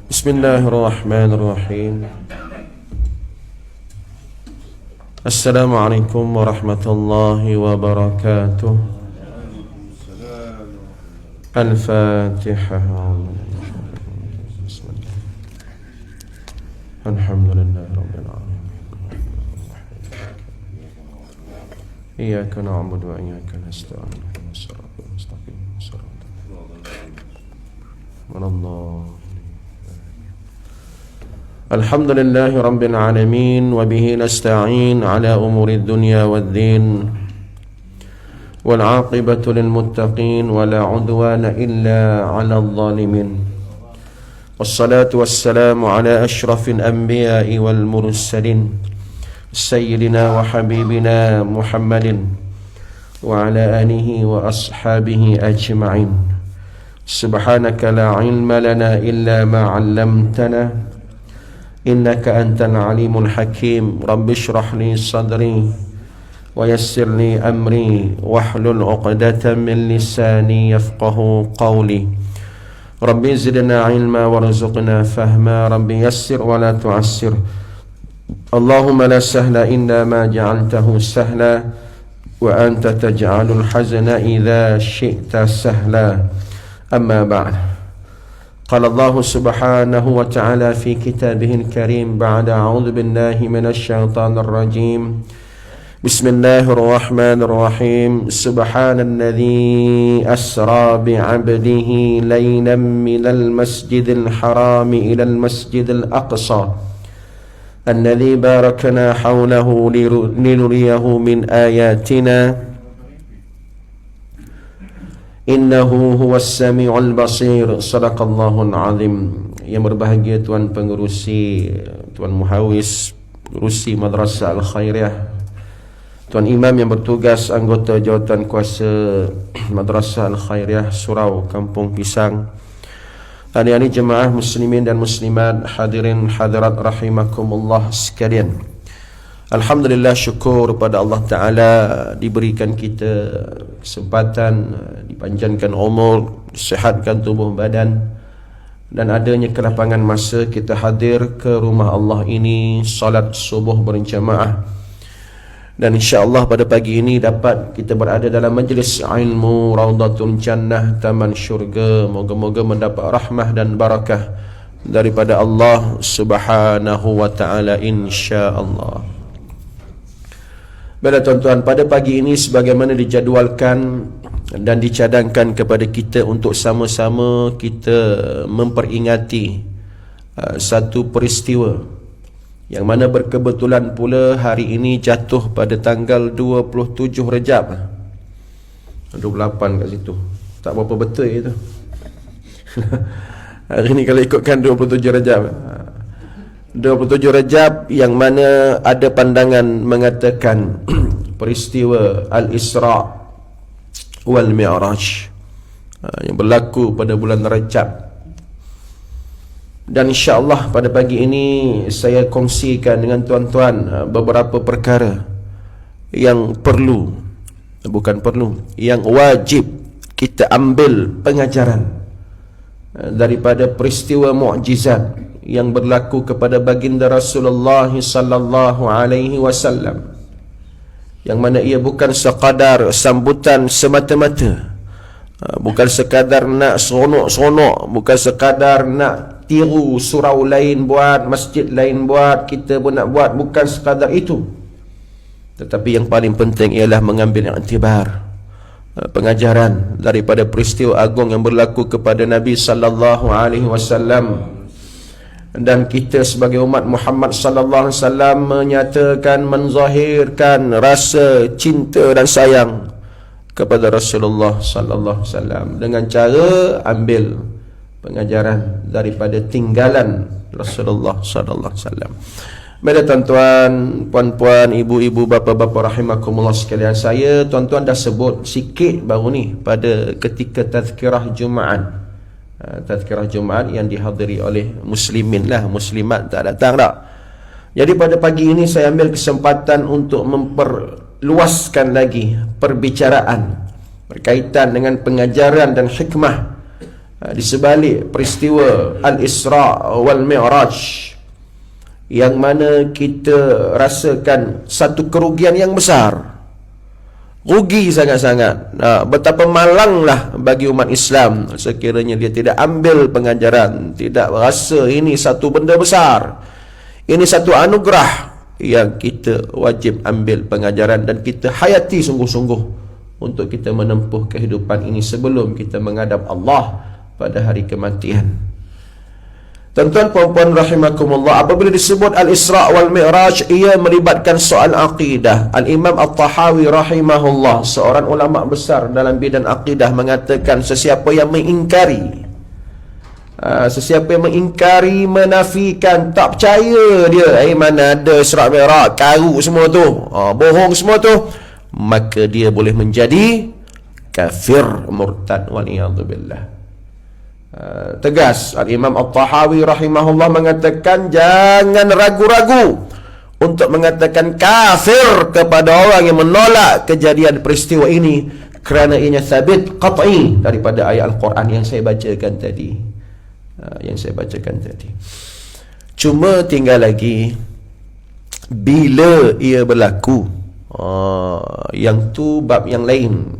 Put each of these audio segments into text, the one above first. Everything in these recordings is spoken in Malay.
Bismillahirrahmanirrahim. Assalamualaikum warahmatullahi wabarakatuh. Al-Fatihah. Alhamdulillah rabbil alamin. Iyyaka na'budu wa iyyaka nasta'in. Shiratal mustaqim. Alhamdulillahi rabbil alamin wa bihi nasta'in ala umuri dunya waddin wal 'aqibatu lil muttaqin wa la 'udwana illa 'alal zalimin. Wassalatu wassalamu ala asyrafil anbiya'i wal mursalin sayyidina wa habibina Muhammadin wa ala alihi wa ashabihi ajma'in. Subhanaka la ilma lana illa ma 'allamtana innaka antal alimul hakim. Rabbi shrah li sadri wa yassir li amri wahlul 'uqdatam min lisani yafqahu qawli. Rabbi zidna ilma warzuqna fahma. Rabbi yassir wa la tu'assir. Allahumma la sahla illa ma ja'altahu sahla wa anta taj'alul hazna idza syi'ta sahla. Amma ba'd. قال الله سبحانه وتعالى في كتابه الكريم بعد أعوذ بالله من الشيطان الرجيم بسم الله الرحمن الرحيم سبحان الذي أسرى بعبده ليلا من المسجد الحرام إلى المسجد الأقصى الذي باركنا حوله لنريه من آياتنا Innahu huwas sami'ul basir. Sadaqallahul azim. Yang berbahagia Tuan Pengerusi, Tuan Muhawis Pengerusi Madrasah Al-Khairiyah, Tuan Imam yang bertugas anggota jawatan kuasa Madrasah Al-Khairiyah Surau Kampung Pisang, adik-adik jemaah muslimin dan muslimat, hadirin hadirat rahimakumullah sekalian. Alhamdulillah, syukur pada Allah Ta'ala diberikan kita kesempatan, dipanjangkan umur, disehatkan tubuh badan, dan adanya kelapangan masa kita hadir ke rumah Allah ini salat subuh berjamaah. Dan insya-Allah pada pagi ini dapat kita berada dalam majlis ilmu Raudatul Jannah, taman syurga. Moga-moga mendapat rahmah dan barakah daripada Allah Subhanahu wa Ta'ala, insya-Allah. Baiklah tuan-tuan, pada pagi ini sebagaimana dijadualkan dan dicadangkan kepada kita untuk sama-sama kita memperingati satu peristiwa yang mana berkebetulan pula hari ini jatuh pada tanggal 27 Rejab. 28 kat situ, tak berapa betul itu. Hari ini kalau ikutkan 27 Rejab, 27 Rejab, yang mana ada pandangan mengatakan peristiwa Al-Isra' wal Mi'raj yang berlaku pada bulan Rejab. Dan insya-Allah pada pagi ini saya kongsikan dengan tuan-tuan beberapa perkara yang yang wajib kita ambil pengajaran daripada peristiwa mukjizat yang berlaku kepada baginda Rasulullah sallallahu alaihi wasallam, yang mana ia bukan sekadar sambutan semata-mata, bukan sekadar nak seronok-seronok, bukan sekadar nak tiru surau lain buat, masjid lain buat, kita pun nak buat, bukan sekadar itu. Tetapi yang paling penting ialah mengambil iktibar, pengajaran daripada peristiwa agung yang berlaku kepada Nabi sallallahu alaihi wasallam. Dan kita sebagai umat Muhammad sallallahu alaihi wasallam menyatakan, menzahirkan rasa cinta dan sayang kepada Rasulullah sallallahu alaihi wasallam dengan cara ambil pengajaran daripada tinggalan Rasulullah sallallahu alaihi wasallam. Baiklah tuan-tuan, puan-puan, ibu-ibu, bapa-bapa rahimakumullah sekalian, saya tuan-tuan dah sebut sikit baru ni pada ketika tazkirah Jumaat. Tazkirah Jumaat yang dihadiri oleh muslimin lah, muslimat tak datang tak. Jadi pada pagi ini saya ambil kesempatan untuk memperluaskan lagi perbicaraan berkaitan dengan pengajaran dan hikmah Di sebalik peristiwa Al-Isra' wal Mi'raj, yang mana kita rasakan satu kerugian yang besar, rugi sangat-sangat. Betapa malanglah bagi umat Islam sekiranya dia tidak ambil pengajaran, tidak rasa ini satu benda besar, ini satu anugerah yang kita wajib ambil pengajaran dan kita hayati sungguh-sungguh untuk kita menempuh kehidupan ini sebelum kita menghadap Allah pada hari kematian. Tuan-tuan puan-puan rahimakumullah, apabila disebut Al-Isra' wal Mi'raj, ia melibatkan soal akidah. Al-Imam At-Tahawi rahimahullah, seorang ulama besar dalam bidang akidah, mengatakan sesiapa yang mengingkari, menafikan, tak percaya dia, mana ada Isra' Mi'raj, karut semua tu, bohong semua tu, maka dia boleh menjadi kafir, murtad, waliyadzubillah. Tegas Al-Imam At-Tahawi rahimahullah mengatakan jangan ragu-ragu untuk mengatakan kafir kepada orang yang menolak kejadian peristiwa ini, kerana ianya sabit qat'i daripada ayat Al-Quran yang saya bacakan tadi. Cuma tinggal lagi bila ia berlaku, yang tu bab yang lain.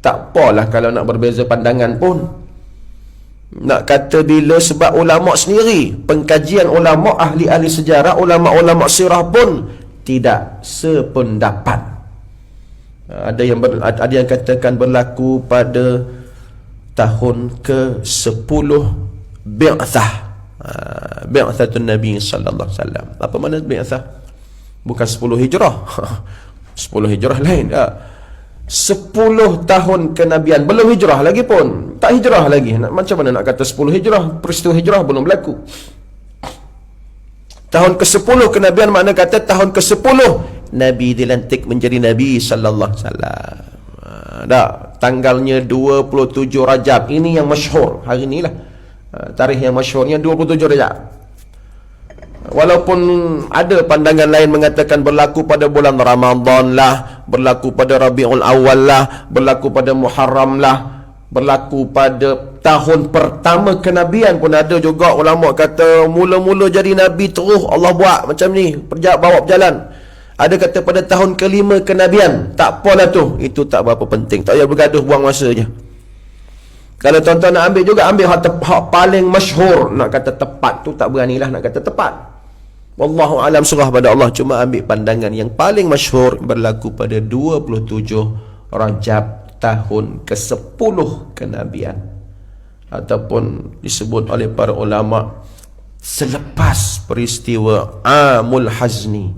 Tak apalah kalau nak berbeza pandangan pun. Nak kata bila, sebab ulama' sendiri, pengkajian ulama' ahli-ahli sejarah, ulama' sirah pun tidak sependapat. Ada yang katakan berlaku pada tahun ke-10 bi'athah, bi'athatun Nabi sallallahu alaihi wasallam. Apa makna bi'athah? Bukan 10 hijrah. 10 hijrah lain. 10 tahun kenabian, belum hijrah lagi pun, tak hijrah lagi. Macam mana nak kata 10 hijrah? Peristiwa hijrah belum berlaku. Tahun ke-10 kenabian makna kata tahun ke-10 Nabi dilantik menjadi Nabi sallallahu alaihi wasallam. Tanggalnya 27 Rajab. Ini yang masyhur hari inilah. Tarikh yang masyhurnya 27 Rajab. Walaupun ada pandangan lain mengatakan berlaku pada bulan Ramadan lah, berlaku pada Rabiul Awal lah, berlaku pada Muharram lah, berlaku pada tahun pertama kenabian pun ada juga ulama kata mula-mula jadi Nabi terus Allah buat macam ni, bawa berjalan. Ada kata pada tahun kelima kenabian. Tak apalah tu, itu tak berapa penting, tak payah bergaduh, buang masa je. Kalau tuan-tuan nak ambil juga, ambil hak paling masyhur. Nak kata tepat tu tak beranilah nak kata tepat. Wallahu alam, surah pada Allah. Cuma ambil pandangan yang paling masyhur, berlaku pada 27 Rajab tahun ke-10 kenabian, ataupun disebut oleh para ulama selepas peristiwa Amul Hazni,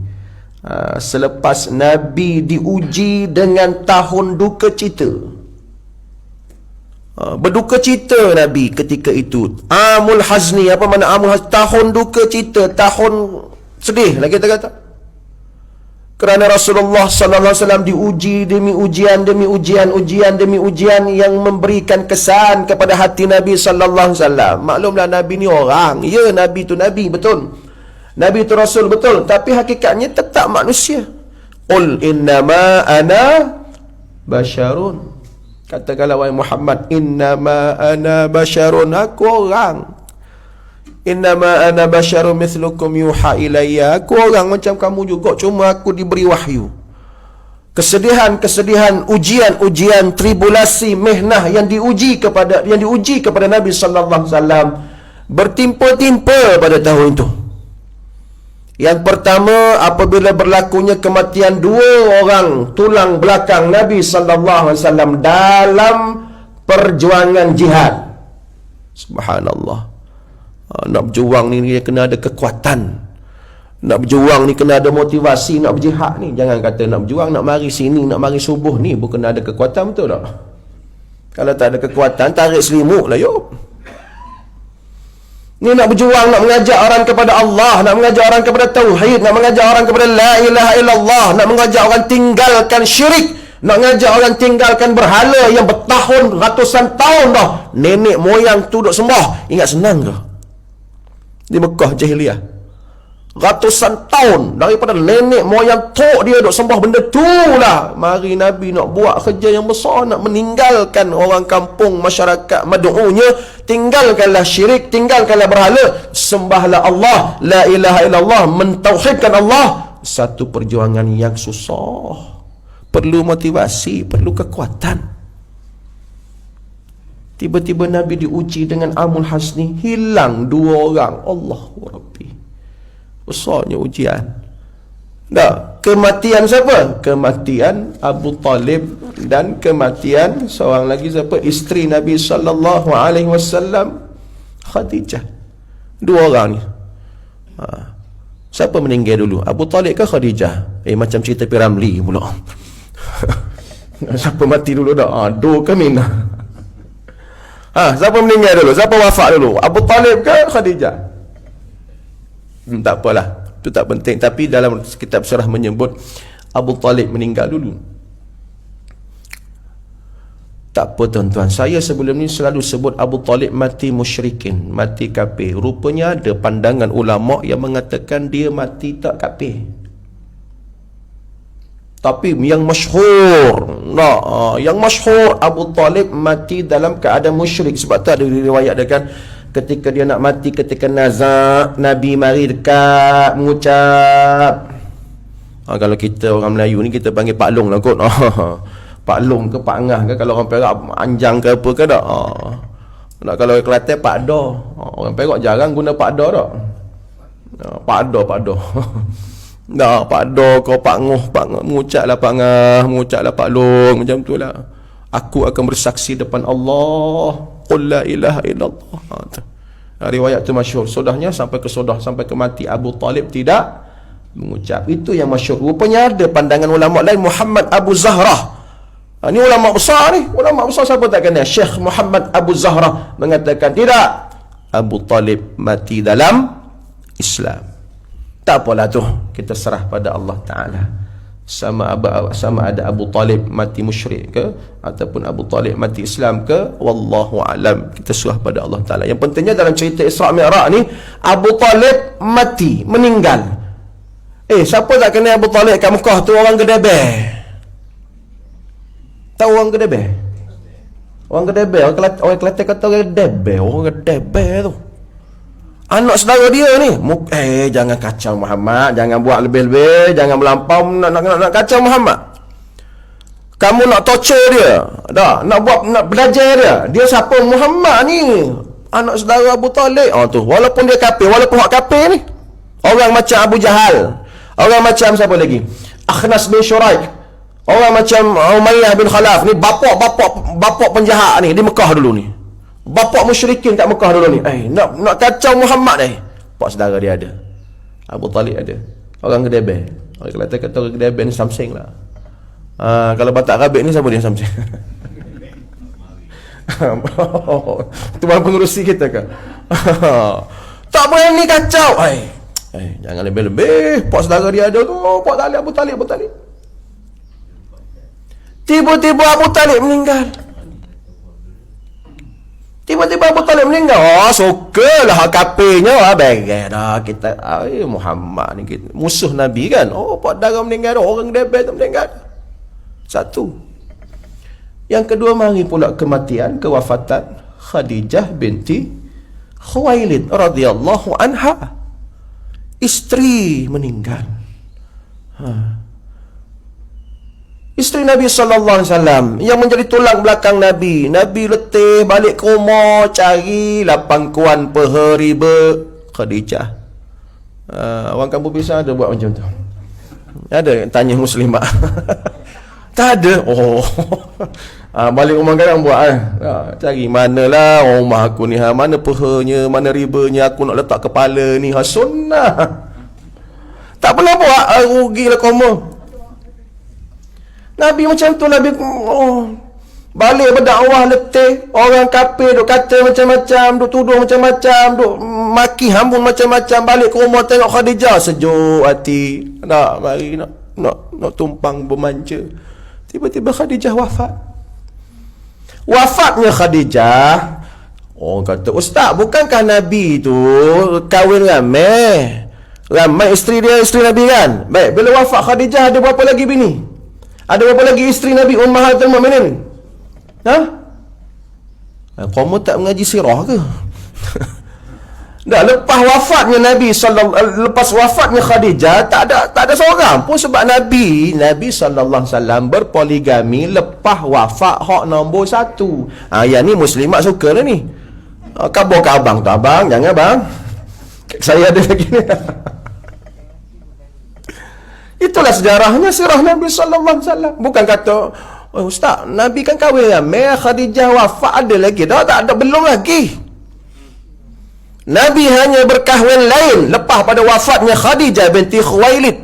selepas Nabi diuji dengan tahun duka cita. Berduka cita Nabi ketika itu. Amul Hazni, apa makna Amul Hazni? Tahun duka cita, tahun sedih lah kita kata. Kerana Rasulullah sallallahu alaihi wasallam diuji demi ujian yang memberikan kesan kepada hati Nabi sallallahu alaihi wasallam. Maklumlah Nabi ni orang, ya Nabi tu Nabi betul, Nabi tu Rasul betul, tapi hakikatnya tetap manusia. Qul innama ana basyarun, katakanlah wahai Muhammad, innama ana basyarun, aku orang. Innama ana basyarun mithlukum yuha ilayya, aku orang macam kamu juga, cuma aku diberi wahyu. Kesedihan, ujian, tribulasi, mihnah yang diuji kepada Nabi sallallahu alaihi wasallam bertimpa-timpa pada tahun itu. Yang pertama, apabila berlakunya kematian 2 orang tulang belakang Nabi sallallahu alaihi wasallam dalam perjuangan jihad. Subhanallah. Nak berjuang ni kena ada kekuatan. Nak berjuang ni kena ada motivasi. Nak berjihad ni, jangan kata nak berjuang, nak mari sini, nak mari subuh ni, bukan ada kekuatan, betul tak? Kalau tak ada kekuatan, tarik selimut lah yuk. Ni nak berjuang, nak mengajak orang kepada Allah, nak mengajak orang kepada tauhid, nak mengajak orang kepada la ilaha illallah, nak mengajak orang tinggalkan syirik, nak mengajak orang tinggalkan berhala yang bertahun, ratusan tahun dah nenek moyang tu duk sembah. Ingat senang ke? Di Mekah jahiliyah, ratusan tahun daripada nenek moyang tok dia duk sembah benda tu lah. Mari Nabi nak buat kerja yang besar, nak meninggalkan orang kampung, masyarakat mad'unya. Tinggalkanlah syirik, tinggalkanlah berhala, sembahlah Allah, la ilaha illallah, mentauhidkan Allah. Satu perjuangan yang susah, perlu motivasi, perlu kekuatan. Tiba-tiba Nabi diuji dengan Amul Hasni, hilang 2 orang. Allahu Rabbi, besarnya ujian. Dah, kematian siapa? Kematian Abu Talib, dan kematian seorang lagi siapa? Isteri Nabi sallallahu alaihi wasallam, Khadijah. 2 orang ni. Siapa meninggal dulu? Abu Talib ke Khadijah? Macam cerita Piramli pula. Siapa mati dulu dah? Do ke Mina? Siapa meninggal dulu? Siapa wafat dulu? Abu Talib ke Khadijah? Tak apalah, itu tak penting. Tapi dalam kitab sirah menyebut Abu Talib meninggal dulu. Tak apa tuan-tuan, saya sebelum ni selalu sebut Abu Talib mati musyrikin, mati kafir. Rupanya ada pandangan ulama yang mengatakan dia mati tak kafir. Tapi yang masyhur, yang masyhur, Abu Talib mati dalam keadaan musyrik. Sebab tu ada riwayat dia kan, ketika dia nak mati, ketika nazak, Nabi mari dekat mengucap. Kalau kita orang Melayu ni kita panggil Pak Long lah kot. Pak Long ke Pak Ngah ke, kalau orang Perak Anjang ke apa ke tak. Nak kalau orang Kelantan Pak Do. Orang Perak jarang guna Pak Do tak. Pak Do. Dah, Pak Do kau Pak Ngoh, mengucaplah Pak Ngah, mengucaplah Pak Long, macam tu lah. Aku akan bersaksi depan Allah, qul la ilaha illallah. Riwayat tu masyhur. Sodahnya sampai ke sodah, sampai ke mati Abu Talib tidak mengucap. Itu yang masyhur. Rupanya ada pandangan ulama lain, Muhammad Abu Zahrah. Ini ulama besar ni. Ulama besar siapa tak kenal? Syekh Muhammad Abu Zahrah mengatakan tidak, Abu Talib mati dalam Islam. Tak apalah tu, kita serah pada Allah Ta'ala. Sama ada Abu Talib mati musyrik ke, ataupun Abu Talib mati Islam ke, wallahu alam, kita serah pada Allah Ta'ala. Yang pentingnya dalam cerita Isra' Mi'raj ni, Abu Talib mati, meninggal. Siapa tak kenal Abu Talib kat Mekah tu? Orang Gedebeh. Tahu orang Gedebeh? Orang Gedebeh, orang Kelantan kata orang Gedebeh. Orang Gedebeh tu anak saudara dia ni. Jangan kacau Muhammad, jangan buat lebih-lebih, jangan melampau, nak kacau Muhammad. Kamu nak torture dia dah, nak belajar dia. Dia siapa? Muhammad ni anak saudara Abu Talib. Tu walaupun dia kafir, walaupun hak kafir ni, orang macam Abu Jahal, orang macam siapa lagi, Akhnas bin Syuraik, orang macam Umayyah bin Khalaf ni, bapak penjahat ni di Mekah dulu ni, bapak musyrikin kat Mekah dulu ni. Nak kacau Muhammad pak saudara dia ada, Abu Talib ada. Orang Gedebeh, orang Kelantan kata orang Gedebeh ni Samsing lah. Kalau Batak Rabik ni siapa dia? Samsing. Tu baru pengurusi kita kan. Tak boleh ni kacau. Jangan lebih-lebih, pak saudara dia ada tu, pak Talib, Abu Talib. Tiba-tiba Abu Talib meninggal. Sukalah hak kafirnya. Beres dah kita. Muhammad ni kita, musuh Nabi kan. Pak darah meninggal, orang Gedebeh tu meninggal. Satu. Yang kedua, mari pula kematian, kewafatan Khadijah binti Khuwailid radhiyallahu anha. Isteri meninggal. Isteri Nabi sallallahu alaihi wasallam yang menjadi tulang belakang Nabi. Nabi letih balik ke rumah, carilah pangkuan peheriba Khadijah. Orang kampung pisang ada buat macam tu. Ada tanya muslimah. Tak ada. Balik rumah kadang buat cari manalah rumah aku ni, mana pehanya, mana ribanya, aku nak letak kepala ni, sunnah. Tak pernah buat, rugilah koma. Nabi macam tu. Nabi balik berdakwah letih, orang kafir duk kata macam-macam, duk tuduh macam-macam, duk maki hambun macam-macam. Balik ke rumah tengok Khadijah, sejuk hati, mari nak tumpang bermanja. Tiba-tiba Khadijah wafat. Wafatnya Khadijah, orang kata, ustaz, bukankah Nabi tu kahwin ramai? Ramai isteri dia, isteri Nabi kan. Baik, bila wafat Khadijah, ada berapa lagi bini? Ada berapa lagi isteri Nabi Ummahatul Mukminin? Ha? Kamu tak mengaji sirah ke? Dah lepas wafatnya Nabi lepas wafatnya Khadijah, tak ada seorang pun, sebab Nabi sallallahu alaihi wasallam berpoligami lepas wafat hak nombor 1. Yang ni muslimat suka dah ni. Kabur ke abang tu, abang jangan bang. Saya ada lagi ni. Itulah sejarahnya sirah Nabi sallallahu alaihi wasallam. Bukan kata, "Oh ustaz, Nabi kan kahwin ramai, Khadijah wafat ada lagi." Tak ada, belum lagi. Nabi hanya berkahwin lain lepas pada wafatnya Khadijah binti Khuwailid.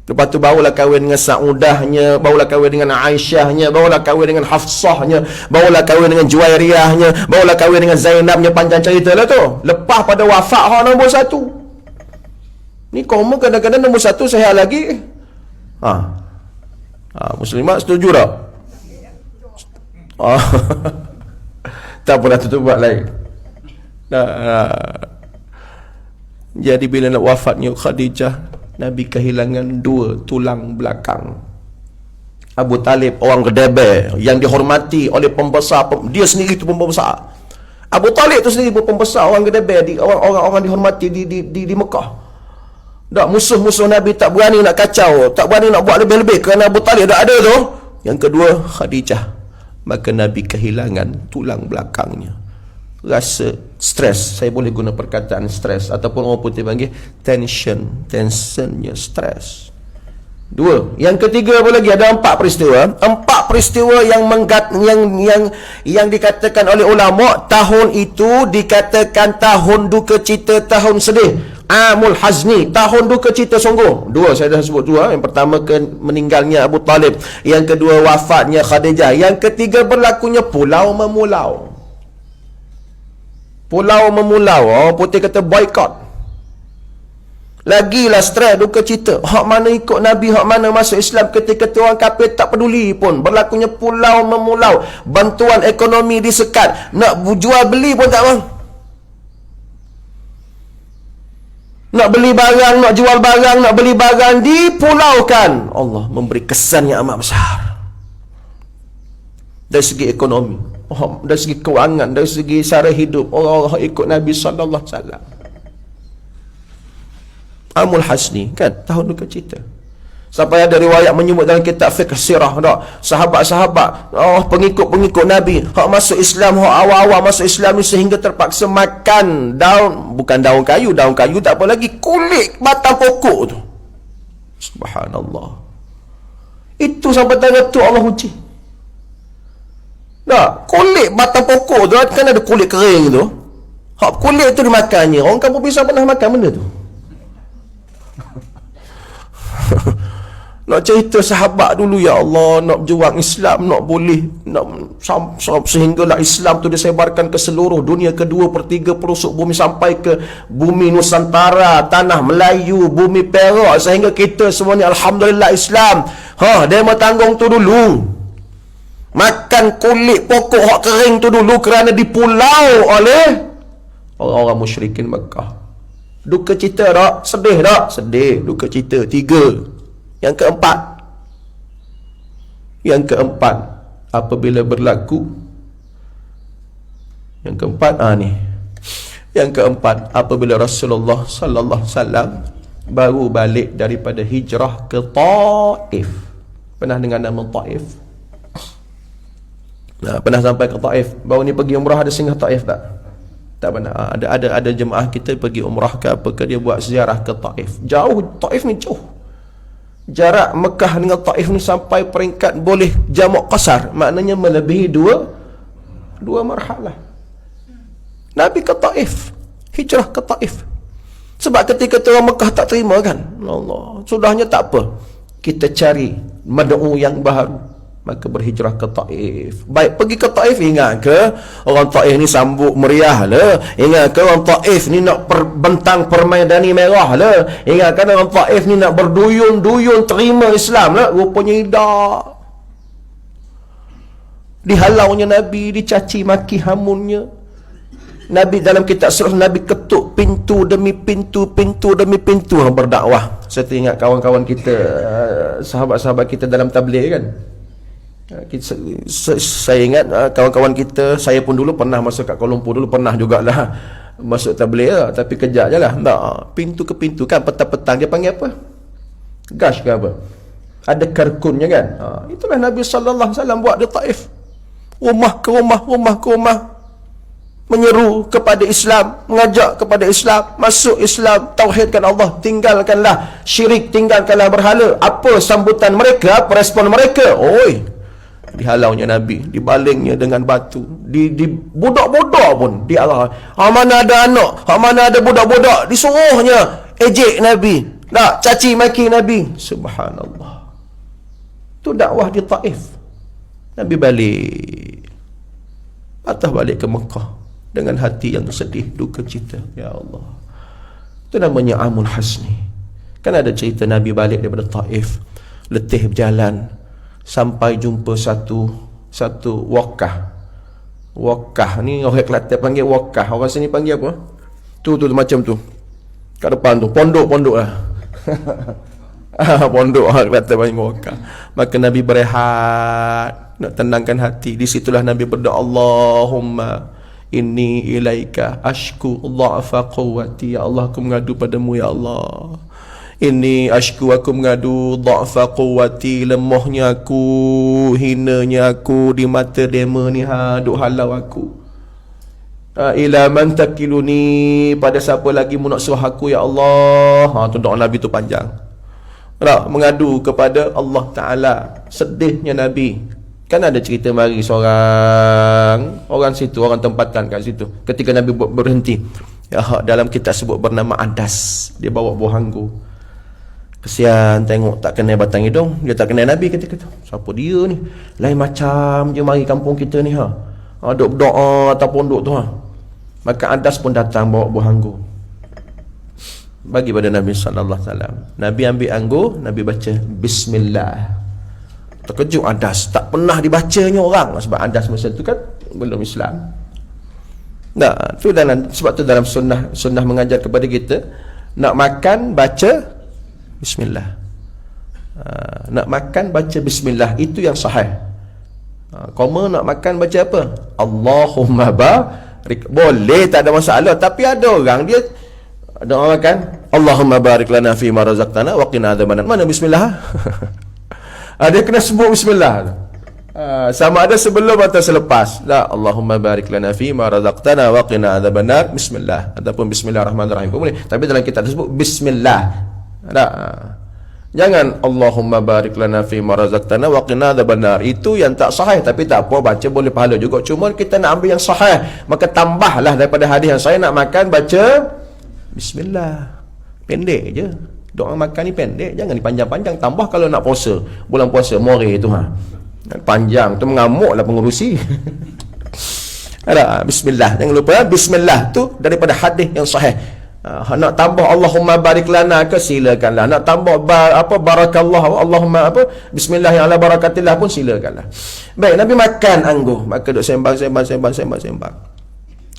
Lepas tu barulah kahwin dengan Sa'udahnya, barulah kahwin dengan Aisyahnya, barulah kahwin dengan Hafsahnya, barulah kahwin dengan Juwairiyahnya, barulah kahwin dengan Zainabnya. Panjang cerita lah tu. Lepas pada wafat hak nombor 1. Ni kaum kadang-kadang nombor 1 saya lagi. Muslimat setuju tak? Tak pernah tutup buat lain. Jadi bila nak wafatnya Khadijah, Nabi kehilangan 2 tulang belakang. Abu Talib, orang Kedebel yang dihormati oleh pembesar, dia sendiri tu pembesar. Abu Talib tu sendiri pun pembesar orang Kedebel, orang dihormati di Mekah. Tak, musuh-musuh Nabi tak berani nak kacau, tak berani nak buat lebih-lebih kerana Abu Talib dah ada tu. Yang kedua Khadijah. Maka Nabi kehilangan tulang belakangnya. Rasa stres, saya boleh guna perkataan stres, ataupun orang putih panggil tensionnya stres. 2. Yang ketiga apa lagi? Ada 4 peristiwa. 4 peristiwa yang dikatakan oleh ulama tahun itu dikatakan tahun duka cita, tahun sedih. Amul Hazni, tahun duka cita sungguh. 2 saya dah sebut 2. Yang pertama meninggalnya Abu Talib, yang kedua wafatnya Khadijah, yang ketiga berlakunya Pulau Memulau. Pulau Memulau, orang putih kata boykot. Lagilah stres, duka cita. Hak mana ikut Nabi, hak mana masuk Islam, ketika orang kafir tak peduli pun. Berlakunya Pulau Memulau. Bantuan ekonomi disekat. Nak jual beli pun tak mau. Nak beli barang, nak jual barang, nak beli barang dipulaukan. Allah memberi kesan yang amat besar. Dari segi ekonomi, dari segi kewangan, dari segi sara hidup orang-orang ikut Nabi sallallahu alaihi wasallam. Amul Hazni kan, tahun duka cita. Sampai ada riwayat menyebut dalam kitab fiqh sirah tak, sahabat-sahabat, pengikut-pengikut Nabi hak masuk Islam, hak awal-awal masuk Islam ni sehingga terpaksa makan daun, bukan daun kayu tak apa lagi, kulit batang pokok tu. Subhanallah. Itu sampai tanya tu Allah uji. Tak, kulit batang pokok tu kan ada kulit kering tu. Hak kulit tu dimakannya. Orang kampung pisang pernah makan benda tu. Nak cerita sahabat dulu, ya Allah, nak berjuang Islam, nak boleh sehinggalah Islam tu disebarkan ke seluruh dunia, ke 2/3 pelosok bumi, sampai ke bumi Nusantara, tanah Melayu, bumi Perak, sehingga kita semua ni alhamdulillah Islam. Dia tanggung tu dulu. Makan kulit pokok hak kering tu dulu kerana dipulau oleh orang-orang musyrikin Mekah. Duka cita tak? Sedih tak? Sedih. Duka cita. 3. Yang keempat, apabila berlaku, yang keempat apabila Rasulullah sallallahu alaihi wasallam baru balik daripada hijrah ke Taif. Pernah dengar nama Taif? Pernah sampai ke Taif? Baru ni pergi umrah ada singgah Taif tak? Tak pernah. Ada jemaah kita pergi umrah ke apa ke, dia buat ziarah ke Taif. Jauh, Taif ni jauh. Jarak Mekah dengan Taif ni sampai peringkat boleh jamak qasar, maknanya melebihi dua marhalah. Nabi ke Taif, hijrah ke Taif. Sebab ketika orang Mekah tak terima kan, Allah, sudahnya tak apa, kita cari mad'u yang baru, maka berhijrah ke Taif. Baik, pergi ke Taif, ingat ke orang Taif ni sambut meriah lah? Ingat ke orang Taif ni nak bentang permaidani merah lah? Ingat kan orang Taif ni nak berduyun-duyun terima Islam lah? Rupanya tidak. Dihalaunya Nabi, dicaci maki hamunnya. Nabi dalam kitab surah Nabi ketuk pintu demi pintu, pintu demi pintu berdakwah. Saya teringat kawan-kawan kita, sahabat-sahabat kita dalam tabligh kan. Saya ingat kawan-kawan kita, saya pun dulu pernah masuk kat Kuala Lumpur, dulu pernah jugalah masuk tabligh lah, tapi kejap je lah. Tak, pintu ke pintu kan, petang-petang dia panggil apa? Gash ke apa? Ada karkunnya kan. Itulah Nabi sallallahu alaihi wasallam buat di Taif. Rumah ke rumah, rumah ke rumah, menyeru kepada Islam, mengajak kepada Islam, masuk Islam, tauhidkan Allah, tinggalkanlah syirik, tinggalkanlah berhala. Apa sambutan mereka? Apa respon mereka? Oi, dihalaunya Nabi, dibalingnya dengan batu, di budak-budak pun diarah. Mana ada anak, mana ada budak-budak, disuruhnya ejek Nabi, nak caci maki Nabi. Subhanallah. Itu dakwah di Taif. Nabi balik, patah balik ke Mekah dengan hati yang sedih, duka cita. Ya Allah, itu namanya Amul Hasni. Kan ada cerita Nabi balik daripada Taif, letih berjalan, sampai jumpa satu wakah. Wakah ni orang Kelantan panggil wakah, orang sini panggil apa? Tu macam tu kat depan tu, pondok lah. Pondok orang Kelantan panggil wakah. Maka Nabi berehat, nak tenangkan hati. Di situlah Nabi berdoa, Allahumma inni ilaika ashku dha'fa quwwati. Ya Allah, aku mengadu padamu ya Allah. Inni ashku, aku mengadu dha'fa quwwati, lemahnya aku, hinanya aku di mata dema ni, duk halau aku. Ila man takiluni, pada siapa lagi mu nak suruh aku ya Allah. Tu doa Nabi tu panjang. Mengadu kepada Allah Ta'ala. Sedihnya Nabi. Kan ada cerita mari seorang orang situ, orang tempatan kat situ, ketika Nabi berhenti, ya, dalam kitab sebut bernama Adas. Dia bawa buah anggur. Kesian tengok tak kenal batang hidung, dia tak kenal Nabi ketika tu. Siapa dia ni? Lain macam je mari kampung kita ni duk berdoa atas pondok tu Maka Adas pun datang bawa buah anggur, bagi pada Nabi sallallahu alaihi wasallam. Nabi ambil anggur, Nabi baca bismillah. Terkejut Adas, tak pernah dibacanya orang, sebab Adas masa tu kan belum Islam. Tu sebab tu dalam sunnah mengajar kepada kita, nak makan baca bismillah. Nak makan baca bismillah, itu yang sahih. Koma nak makan baca apa? Allahumma barik. Boleh, tak ada masalah. Tapi ada orang dia doa makan, Allahumma barik lana fi ma razaqtana wa qina adzabannar. Mana bismillah? Dia kena sebut bismillah. Sama ada sebelum atau selepas. La, Allahumma barik lana fi ma razaqtana wa qina adzabannar, bismillah, ataupun bismillahirrahmanirrahim boleh. Tapi dalam kitab tersebut bismillah. Jangan Allahumma barik lana fi ma razaqtana wa qina adzabannar. Itu yang tak sahih, tapi tak apa, baca boleh pahala juga. Cuma kita nak ambil yang sahih, maka tambahlah daripada hadis yang saya nak makan baca bismillah. Pendek je. Doa makan ni pendek, jangan dipanjang-panjang. Tambah kalau nak puasa, bulan puasa more tu panjang tu mengamuklah pengurusi. Bismillah, jangan lupa bismillah tu daripada hadis yang sahih. Nak tambah Allahumma barik lana ke silakanlah. Nak tambah barakallah, Allahumma bismillah yang ala barakatillah pun silakanlah. Baik, Nabi makan anggur, maka duk sembang.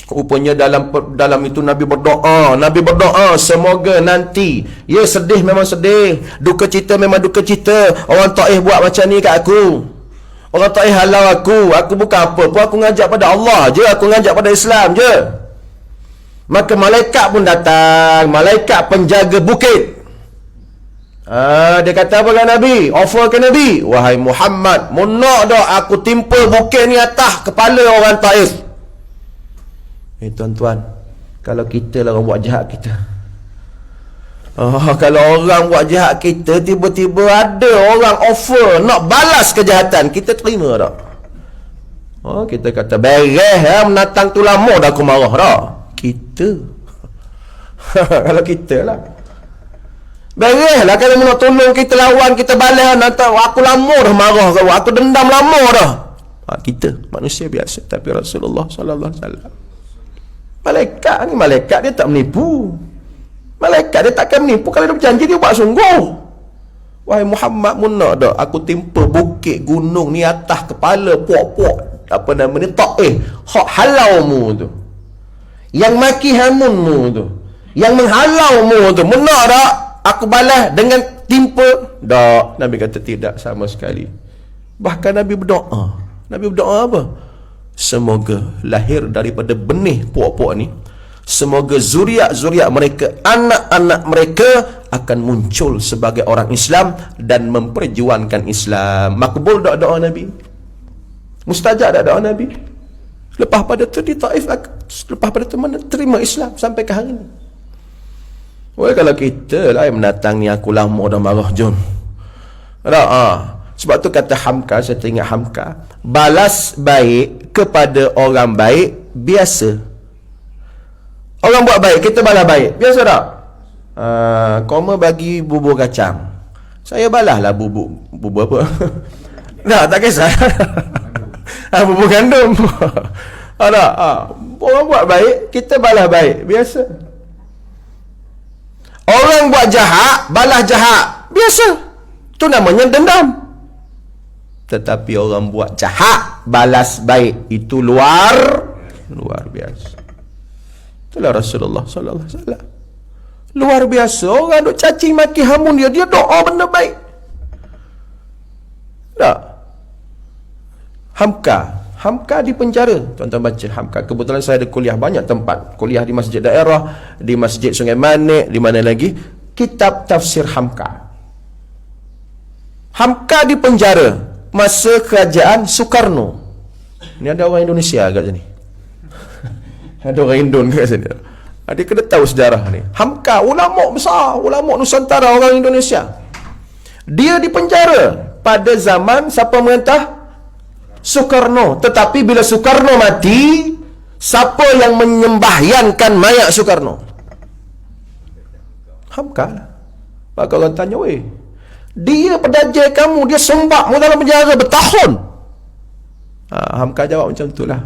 Rupanya dalam itu Nabi berdoa. Semoga nanti, ya sedih memang sedih, duka cita memang duka cita. Orang Taif buat macam ni kat aku, orang Taif halau aku bukan apa pun, aku ngajak pada Allah je, aku ngajak pada Islam je. Maka malaikat pun datang, malaikat penjaga bukit. Dia kata apa kan Nabi? Offer ke Nabi, wahai Muhammad, munak dah aku timpa bukit ni atas kepala orang Taif. Tuan-tuan, kalau kita lah orang buat jahat kita, kalau orang buat jahat kita, tiba-tiba ada orang offer nak balas kejahatan, kita terima tak? Kita kata beres menatang tu lama dah aku marah dah. Kita kalau kita lah beres lah, kalau nak tolong kita lawan, kita balas, aku lama dah marah kau, aku dendam lama dah. Kita manusia biasa, tapi Rasulullah sallallahu alaihi wasallam, malaikat dia tak menipu. Malaikat dia takkan menipu. Kalau dia berjanji, dia buat sungguh. Wahai Muhammad, munak dah aku timpa bukit gunung ni atas kepala puak-puak apa nama ni Taif, hak halaumu tu. Yang maki hamunmu tu, yang menghalaumu tu, menak tak aku balas dengan timpa? Tak. Nabi kata tidak sama sekali. Bahkan Nabi berdoa. Nabi berdoa apa? Semoga lahir daripada benih puak-puak ni, semoga zuriat-zuriat mereka, anak-anak mereka akan muncul sebagai orang Islam dan memperjuangkan Islam. Makbul tak doa Nabi? Mustajab tak doa Nabi? Lepas pada tu di Taif, lepas pada tu mana terima Islam sampai ke hari ni. Wah, kalau kita lah yang mendatangi aku lama dah marah John. Sebab tu kata Hamka, saya teringat Hamka, balas baik kepada orang baik biasa. Orang buat baik, kita balas baik, biasa tak? Koma bagi bubur kacang, saya balas lah bubur apa? Tak kisah. Bubur gandum. Orang buat baik, kita balas baik, biasa. Orang buat jahat, balas jahat, biasa. Itu namanya dendam. Tetapi orang buat jahat, balas baik, itu luar biasa. Itulah Rasulullah sallallahu alaihi wasallam. Luar biasa. Orang duk cacing maki hamun dia doa benda baik. Tak. Hamka di penjara. Tuan-tuan baca Hamka. Kebetulan saya ada kuliah banyak tempat. Kuliah di masjid daerah, di masjid Sungai Manik, di mana lagi. Kitab tafsir Hamka. Hamka di penjara masa kerajaan Soekarno. Ni ada orang Indonesia kat sini. Ada orang Indon kat sini. Dia kena tahu sejarah ni. Hamka, ulama besar, ulama Nusantara, orang Indonesia. Dia di penjara pada zaman siapa merintah? Soekarno. Tetapi bila Soekarno mati, siapa yang menyembahyankan mayat Soekarno? Hamka lah. Maka orang tanya, weh, dia pedajai kamu, dia sembah mu dalam penjara bertahun. Hamka jawab macam itulah.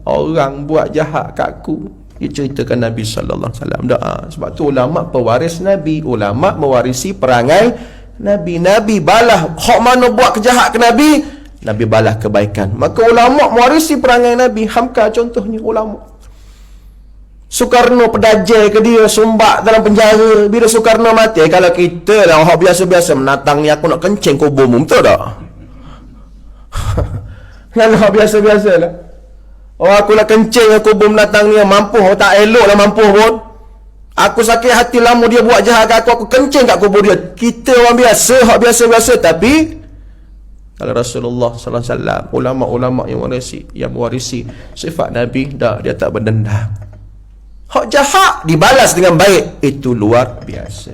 Orang buat jahat kat aku, dia ceritakan Nabi sallallahu alaihi wasallam. Sebab tu ulama pewaris Nabi, ulama mewarisi perangai Nabi. Nabi balah hak mana buat kejahat ke Nabi, Nabi balah kebaikan. Maka ulama mewarisi perangai Nabi. Hamka contohnya ulama. Soekarno pedajai ke dia, sumbak dalam penjara. Bila Soekarno mati, kalau kita lah orang biasa-biasa menatang ni, aku nak kencing kubur mu, betul tak? Kalau orang biasa-biasa lah, aku nak kencing kubur menatang ni, mampu tak elok lah, mampu pun. Aku sakit hati lama dia buat jahat kat aku kencing kat kubur dia. Kita orang biasa, orang biasa-biasa. Tapi kalau Rasulullah sallallahu alaihi wasallam, ulama-ulama yang mewarisi sifat Nabi, dia tak berdendam. Hak jahat dibalas dengan baik, itu luar biasa.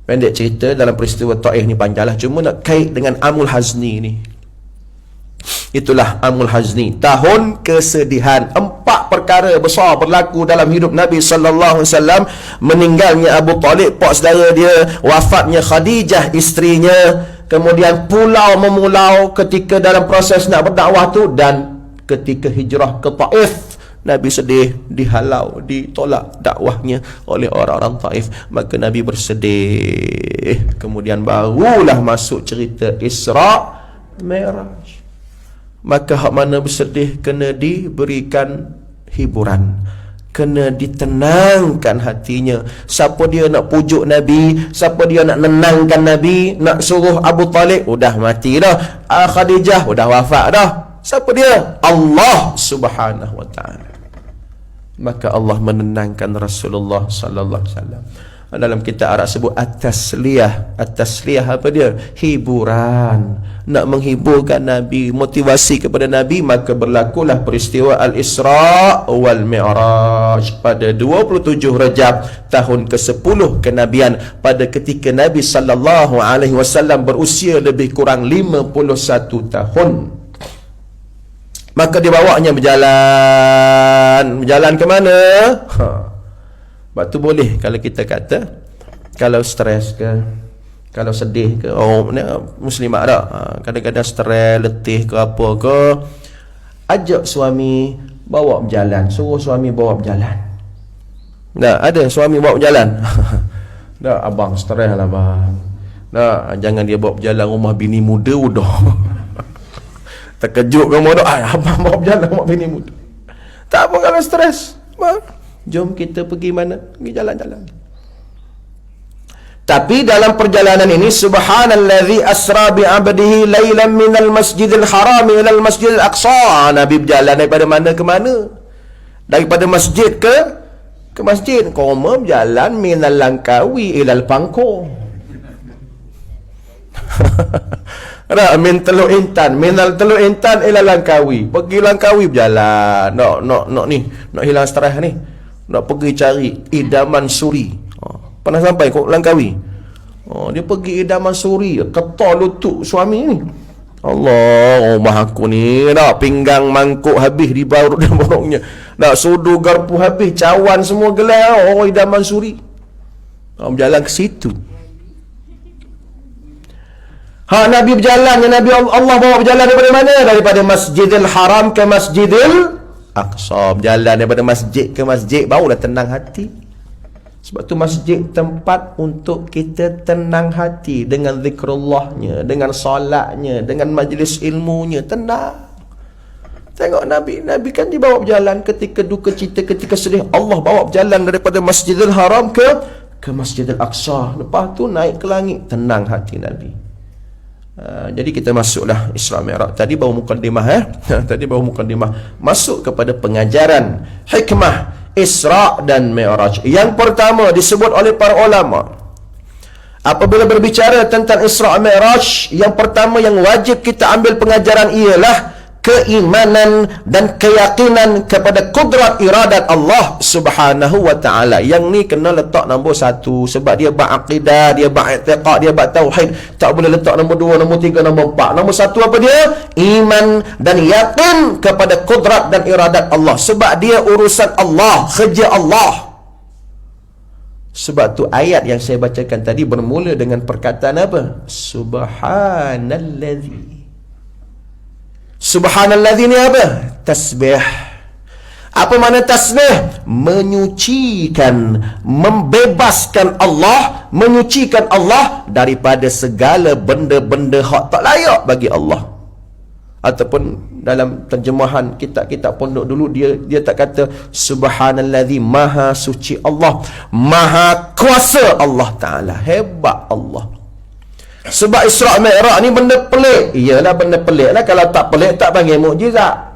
Pendek cerita, dalam peristiwa Taif ni panjanglah, cuma nak kait dengan Amul Hazni ni. Itulah Amul Hazni, tahun kesedihan. 4 perkara besar berlaku dalam hidup Nabi sallallahu alaihi wasallam. Meninggalnya Abu Talib, pak saudara dia, wafatnya Khadijah isterinya, kemudian pulau memulau ketika dalam proses nak berdakwah tu, dan ketika hijrah ke Taif, Nabi sedih, dihalau, ditolak dakwahnya oleh orang-orang Taif. Maka Nabi bersedih. Kemudian barulah masuk cerita Isra Mi'raj. Maka hak mana bersedih kena diberikan hiburan, kena ditenangkan hatinya. Siapa dia nak pujuk Nabi, siapa dia nak nenangkan Nabi, nak suruh Abu Talib, udah mati dah, Khadijah udah wafat dah. Siapa dia? Allah Subhanahu wa ta'ala. Maka Allah menenangkan Rasulullah sallallahu alaihi wasallam. Dalam kitab Arab sebut at-tasliyah. At-tasliyah apa dia? Hiburan. Nak menghiburkan Nabi, motivasi kepada Nabi. Maka berlakulah peristiwa Al-Isra wal Mi'raj pada 27 Rajab tahun ke-10 kenabian, pada ketika Nabi sallallahu alaihi wasallam berusia lebih kurang 51 tahun. Maka dibawanya berjalan ke mana? Sebab tu boleh kalau kita kata, kalau stres ke, kalau sedih ke, muslimat tak, kadang-kadang stres, letih ke apa ke, ajak suami bawa berjalan, suruh suami bawa berjalan. Tak ada suami bawa berjalan. Tak, abang stres lah bang. Tak, jangan dia bawa berjalan rumah bini muda udah. Terkejut kamu dah, abang bawa berjalan rumah bini muda. Tak apa kalau stres. Jom kita pergi mana? Pergi jalan-jalan. Tapi dalam perjalanan ini, subhanallazi asra bi 'abdihi lailan minal masjidil haram ilal masjidil aqsa. Nabi berjalan daripada mana ke mana? Daripada masjid ke masjid. Koma berjalan minal Langkawi ilal Pangkor. Min Teluk Intan, minal Teluk Intan ilal Langkawi. Pergi Langkawi berjalan. Nak hilang stres ni. Nak pergi cari idaman suri. Pernah sampai kok Langkawi? Dia pergi idaman suri, ketar lutut suami ni. Allah, rumah aku ni nak pinggang mangkuk habis di boroknya. Nak sudu garpu habis, cawan semua gelar. Idaman suri. Berjalan ke situ. Nabi berjalan, Nabi Allah bawa berjalan daripada mana? Daripada Masjidil Haram ke Masjidil Aqsa. Berjalan daripada masjid ke masjid, barulah tenang hati. Sebab tu masjid tempat untuk kita tenang hati dengan zikrullahnya, dengan solatnya, dengan majlis ilmunya, tenang. Tengok Nabi kan dibawa berjalan ketika duka cita, ketika sedih. Allah bawa berjalan daripada Masjidil Haram ke Masjidil Aqsa. Lepas tu naik ke langit, tenang hati Nabi. Jadi kita masuklah Isra Mi'raj. Tadi baru mukadimah Tadi baru mukadimah. Masuk kepada pengajaran hikmah Isra dan Mi'raj. Yang pertama disebut oleh para ulama, apabila berbicara tentang Isra Mi'raj, yang pertama yang wajib kita ambil pengajaran ialah keimanan dan keyakinan kepada kudrat iradat Allah Subhanahu wa ta'ala. Yang ni kena letak nombor 1, sebab dia bab akidah, dia bab i'tiqad, dia bab tauhid. Tak boleh letak nombor 2, nombor 3, nombor 4. Nombor 1 apa dia? Iman dan yakin kepada kudrat dan iradat Allah, sebab dia urusan Allah, kerja Allah. Sebab tu ayat yang saya bacakan tadi bermula dengan perkataan apa? Subhanallazi ni apa? Tasbih. Apa makna tasbih? Menyucikan, membebaskan Allah, menyucikan Allah daripada segala benda-benda hak tak layak bagi Allah. Ataupun dalam terjemahan kitab-kitab pondok dulu, dia tak kata subhanallazi, maha suci Allah, maha kuasa Allah Ta'ala, hebat Allah. Sebab Isra Mi'raj ni benda pelik. Iyalah benda pelik lah. Kalau tak pelik tak panggil mukjizat.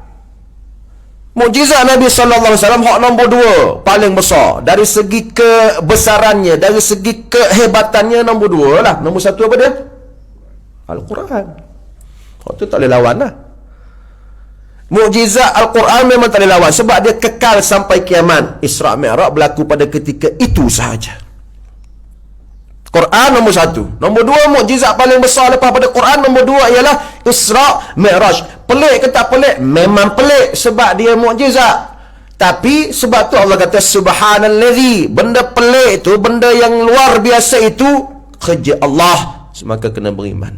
Mukjizat Nabi SAW hak nombor 2 paling besar. Dari segi kebesarannya, dari segi kehebatannya, nombor 2 lah. Nombor 1 apa dia? Al-Quran. Hak tu tak boleh lawan lah. Mukjizat Al-Quran memang tak boleh lawan, sebab dia kekal sampai kiamat. Isra Mi'raj berlaku pada ketika itu sahaja. Quran nombor 1. Nombor 2, mukjizat paling besar lepas pada Quran, nombor 2 ialah Isra Mi'raj. Pelik ke tak pelik? Memang pelik, sebab dia mukjizat. Tapi sebab tu Allah kata subhanallazi, benda pelik itu, benda yang luar biasa itu kerja Allah. Maka kena beriman,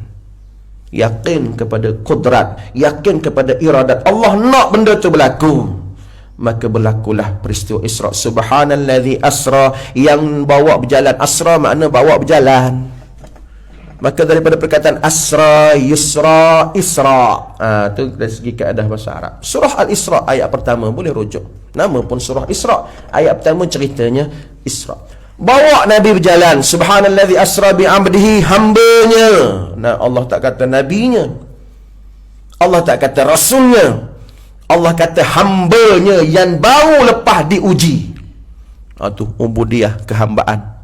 yakin kepada kudrat, yakin kepada iradat Allah nak benda tu berlaku. Maka berlakulah peristiwa Isra. Subhanallazi asra, yang bawa berjalan. Asra makna bawa berjalan. Maka daripada perkataan asra, yusra, isra, tu dari segi kaedah bahasa Arab. Surah Al-Isra ayat pertama boleh rujuk. Nama pun surah Isra. Ayat pertama ceritanya Isra. Bawa Nabi berjalan. Subhanallazi asra bi 'abdihi, hambanya. Nah, Allah tak kata nabinya, Allah tak kata rasulnya, Allah kata hambanya yang baru lepas diuji. Tu ubudiyah, kehambaan.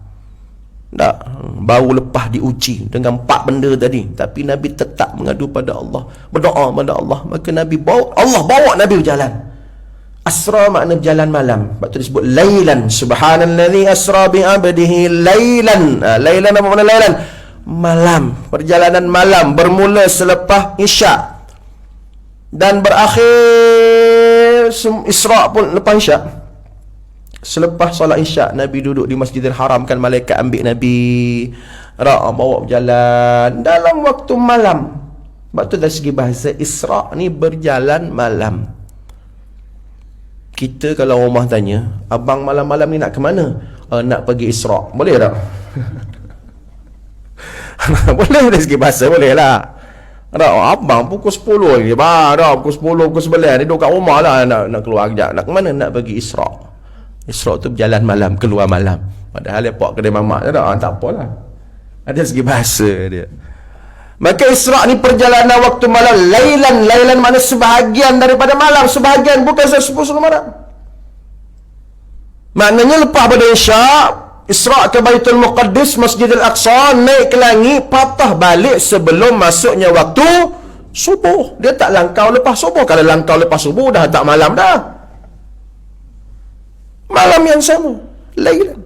Tak, baru lepas diuji dengan 4 benda tadi. Tapi Nabi tetap mengadu pada Allah, berdoa pada Allah. Maka Nabi Allah bawa Nabi berjalan. Asra makna berjalan malam. Sebab tu disebut lailan. Subhanallazi asra bi 'abdihi lailan. Lailan apa makna lailan? Malam. Perjalanan malam bermula selepas Isyak dan berakhir Isra pun lepas Isyak. Selepas solat Isyak, Nabi duduk di Masjidil Haram, kan malaikat ambil Nabi, bawa berjalan dalam waktu malam. Sebab tu dari segi bahasa Isra ni berjalan malam. Kita kalau rumah tanya, abang malam-malam ni nak ke mana? Nak pergi Isra. Boleh tak? Boleh dari segi bahasa, boleh lah. Ada abang pukul 10 lagi. Dah pukul 10, pukul 11 ni duduk kat rumah lah nak keluar kejap. Nak ke mana? Nak pergi Isra'. Isra' tu berjalan malam, keluar malam. Padahal lepak kedai mamak je dah. Tak apalah. Ada segi bahasa dia. Maka Isra' ni perjalanan waktu malam. Lailan mana sebahagian daripada malam. Sebahagian, bukan 10 malam. Maknanya lepas pada Isya', Isra' ke Baitul Muqaddis, Masjidil Aqsa, naik ke langit, patah balik sebelum masuknya waktu subuh. Dia tak langkau lepas subuh. Kalau langkau lepas subuh, dah tak malam dah. Malam yang sama. Lailan.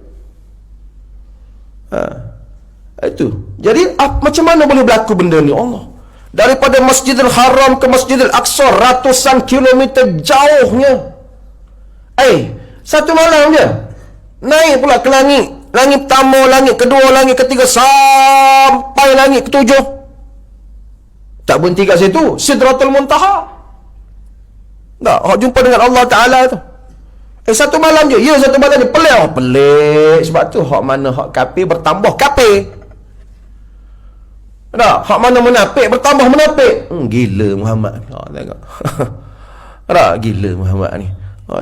Itu. Jadi, macam mana boleh berlaku benda ni? Allah. Daripada Masjidil Haram ke Masjidil Aqsa, ratusan kilometer jauhnya. Satu malam je. Naik pula ke langit. Langit pertama, langit kedua, langit ketiga, sampai langit ketujuh. Tak berhenti kat situ. Sidratul Muntaha. Tak, jumpa dengan Allah Ta'ala tu. Satu malam je. Ya, satu malam je. Pelik. Pelik. Sebab tu, hak mana hak kafir bertambah kafir. Tak, hak mana munafik bertambah munafik. Gila Muhammad. Tengok. Tak, gila Muhammad ni.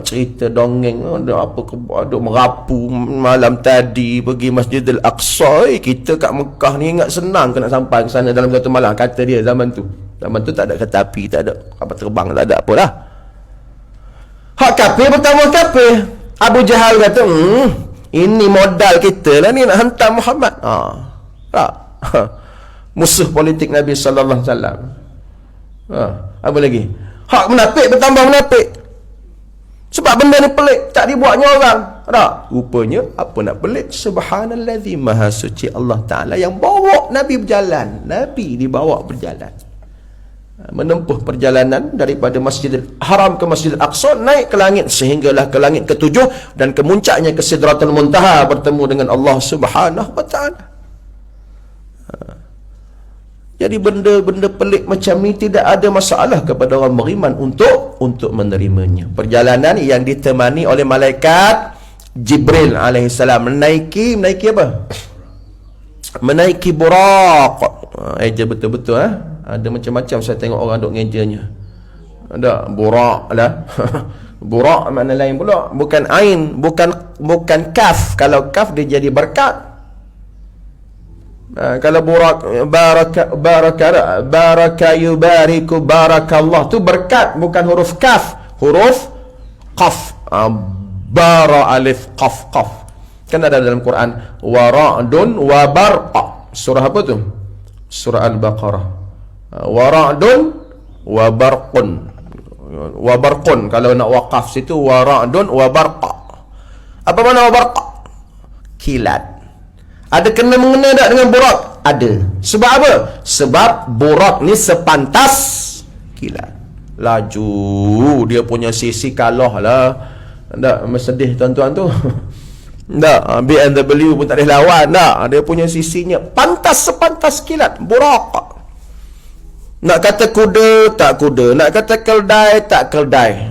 Cerita dongeng duk merapu malam tadi pergi Masjidil Aqsa. Kita kat Mekah ni ingat senang ke nak sampai ke sana dalam satu malam, kata dia. Zaman tu tak ada kereta api, tak ada kapal terbang, tak ada apa dah. Hak kafir bertambah kafir. Abu Jahal kata, ini modal kita lah ni nak hantar Muhammad. Tak. Musuh politik Nabi sallallahu alaihi wasallam. Apa lagi? Hak munafik bertambah munafik. Sebab benda ni pelik, tak dibuatnya orang. Tak? Rupanya, apa nak pelik? Subhanallazi maha suci Allah Ta'ala yang bawa Nabi berjalan. Nabi dibawa berjalan. Menempuh perjalanan daripada Masjidil Haram ke Masjidil Aqsa, naik ke langit sehinggalah ke langit ke-7 dan kemuncaknya ke Sidratul Muntaha bertemu dengan Allah Subhanahu wa Ta'ala. Jadi benda-benda pelik macam ni tidak ada masalah kepada orang beriman untuk menerimanya. Perjalanan yang ditemani oleh malaikat Jibril alaihissalam menaiki apa? Menaiki Buraq. Eja betul-betul Ada macam-macam saya tengok orang duk ngejanya. Ada Buraq lah. Buraq makna lain pula. Bukan ain, bukan kaf. Kalau kaf dia jadi berkat. Kalau baraka yubariku barakallah tu berkat, bukan huruf kaf, huruf qaf. Bara alif qaf qaf. Kan ada dalam Quran wara'dun wa barqa. Surah apa tu? Surah Al-Baqarah. Wara'dun wa barqun. Wa barqun kalau nak waqaf situ wara'dun wa barqa. Apa makna wa barqa? Kilat. Ada kena mengena tak dengan Buraq? Ada. Sebab apa? Sebab Buraq ni sepantas kilat. Laju. Dia punya sisi kalah lah. Tak, sedih tuan-tuan tu. Tak, BMW pun tak boleh lawan. Tak, dia punya sisinya pantas sepantas kilat. Buraq. Nak kata kuda, tak kuda. Nak kata keldai, tak keldai.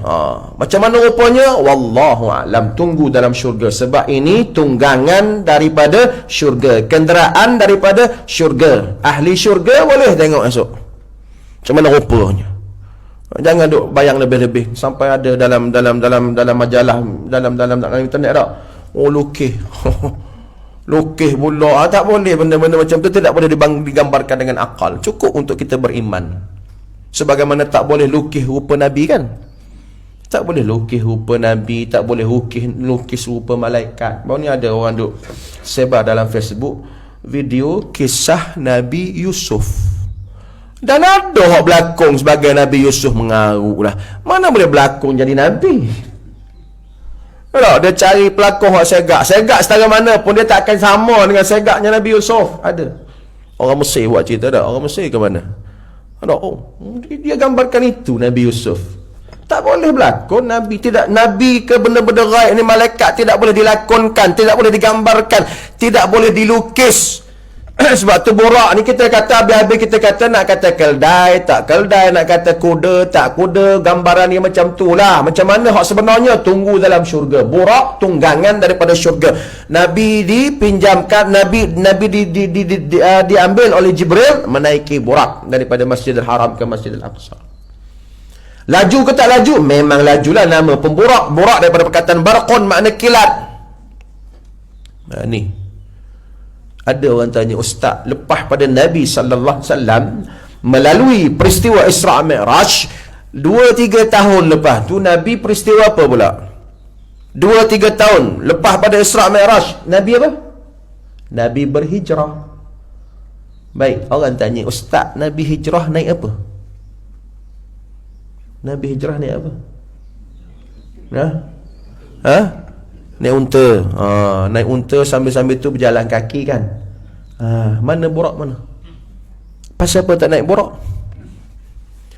Macam mana rupanya? Wallahu a'lam. Tunggu dalam syurga. Sebab ini tunggangan daripada syurga. Kenderaan daripada syurga. Ahli syurga boleh tengok esok. Macam mana rupanya. Jangan duk bayang lebih-lebih. Sampai ada dalam majalah, dalam internet tak? Lukis. Lukis pula. Tak boleh benda-benda macam tu. Tidak boleh digambarkan dengan akal. Cukup untuk kita beriman. Sebagaimana tak boleh lukis rupa Nabi kan. Tak boleh lukis rupa Nabi. Tak boleh lukis rupa malaikat. Baru ni ada orang duk sebar dalam Facebook video kisah Nabi Yusuf. Dan ada orang berlakon sebagai Nabi Yusuf mengarut lah. Mana boleh berlakon jadi Nabi? Dia cari pelakon yang segak setara mana pun dia tak akan sama dengan segaknya Nabi Yusuf. Ada orang Mesir buat cerita dah. Orang Mesir ke mana? Dia gambarkan itu Nabi Yusuf. Tak boleh berlakon Nabi. Tidak, Nabi ke benda-benda gaib ni, malaikat tidak boleh dilakonkan, tidak boleh digambarkan, tidak boleh dilukis. Sebab tu borak ni kita kata habis-habis kita kata nak kata keldai, tak keldai, nak kata kuda, tak kuda, gambaran dia macam tu lah. Macam mana hak sebenarnya? Tunggu dalam syurga. Borak tunggangan daripada syurga. Nabi dipinjamkan, Nabi diambil oleh Jibril menaiki borak daripada Masjidil Haram ke Masjidil Aqsa. Laju ke tak laju? Memang lajulah, nama pemborak. Borak daripada perkataan barqun, makna kilat. Nah, ni ada orang tanya, ustaz, lepas pada Nabi sallallahu alaihi wasallam melalui peristiwa Isra' Mi'raj 2-3 tahun lepas tu, Nabi peristiwa apa pula? 2-3 tahun lepas pada Isra' Mi'raj, Nabi apa? Nabi berhijrah. Baik, orang tanya, ustaz, Nabi hijrah naik apa? Nabi hijrah naik apa? Naik unta. Naik unta, sambil-sambil tu berjalan kaki kan. Mana borak mana? Pasal apa tak naik borak?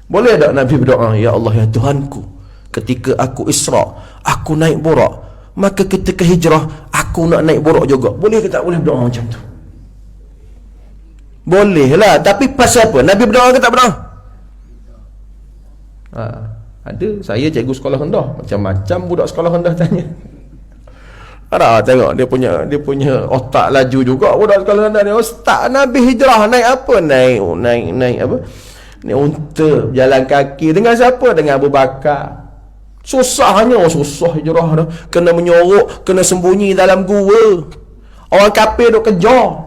Boleh tak Nabi berdoa, ya Allah, ya Tuhanku, ketika aku Isra, aku naik borak, maka ketika hijrah aku nak naik borak juga. Boleh ke tak boleh berdoa macam tu? Boleh lah. Tapi pasal apa? Nabi berdoa ke tak berdoa? Ada. Saya cikgu sekolah rendah, macam-macam budak sekolah rendah tanya. Ada, tengok dia punya otak laju juga budak sekolah rendah ni. Ustaz, Nabi hijrah naik apa? Naik apa? Naik unta, jalan kaki. Dengan siapa? Dengan Abu Bakar. Susahnya, susah hijrah dah. Kena menyorok, kena sembunyi dalam gua. Orang kafir duk kejar.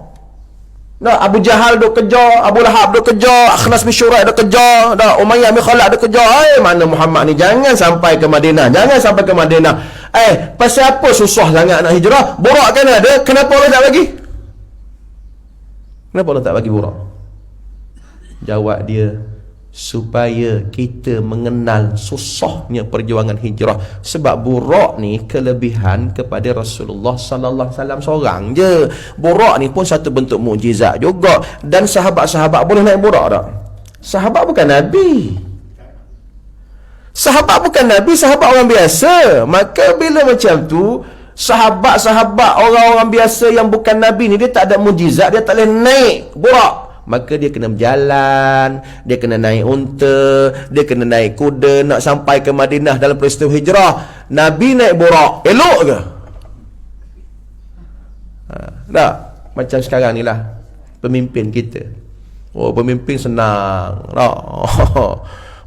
Nah, Abu Jahal duk kejar, Abu Lahab duk kejar, Akhnas bin Syurai duk kejar, dah Umayyah bin Khalaf duk kejar. Mana Muhammad ni? Jangan sampai ke Madinah. Jangan sampai ke Madinah. Pasal apa susah sangat nak hijrah? Borak kan ada, kenapa Allah tak bagi? Kenapa Allah tak bagi borak? Jawab dia, supaya kita mengenal susahnya perjuangan hijrah. Sebab borak ni kelebihan kepada Rasulullah sallallahu alaihi wasallam seorang je. Borak ni pun satu bentuk mukjizat juga. Dan sahabat-sahabat boleh naik borak tak? Sahabat bukan Nabi. Sahabat bukan Nabi, sahabat orang biasa. Maka bila macam tu, sahabat-sahabat orang-orang biasa yang bukan Nabi ni, dia tak ada mukjizat, dia tak boleh naik borak. Maka dia kena berjalan, dia kena naik unta, dia kena naik kuda nak sampai ke Madinah dalam peristiwa hijrah. Nabi naik borak, elok ke? Tak? Macam sekarang ni lah pemimpin kita. Pemimpin senang tak?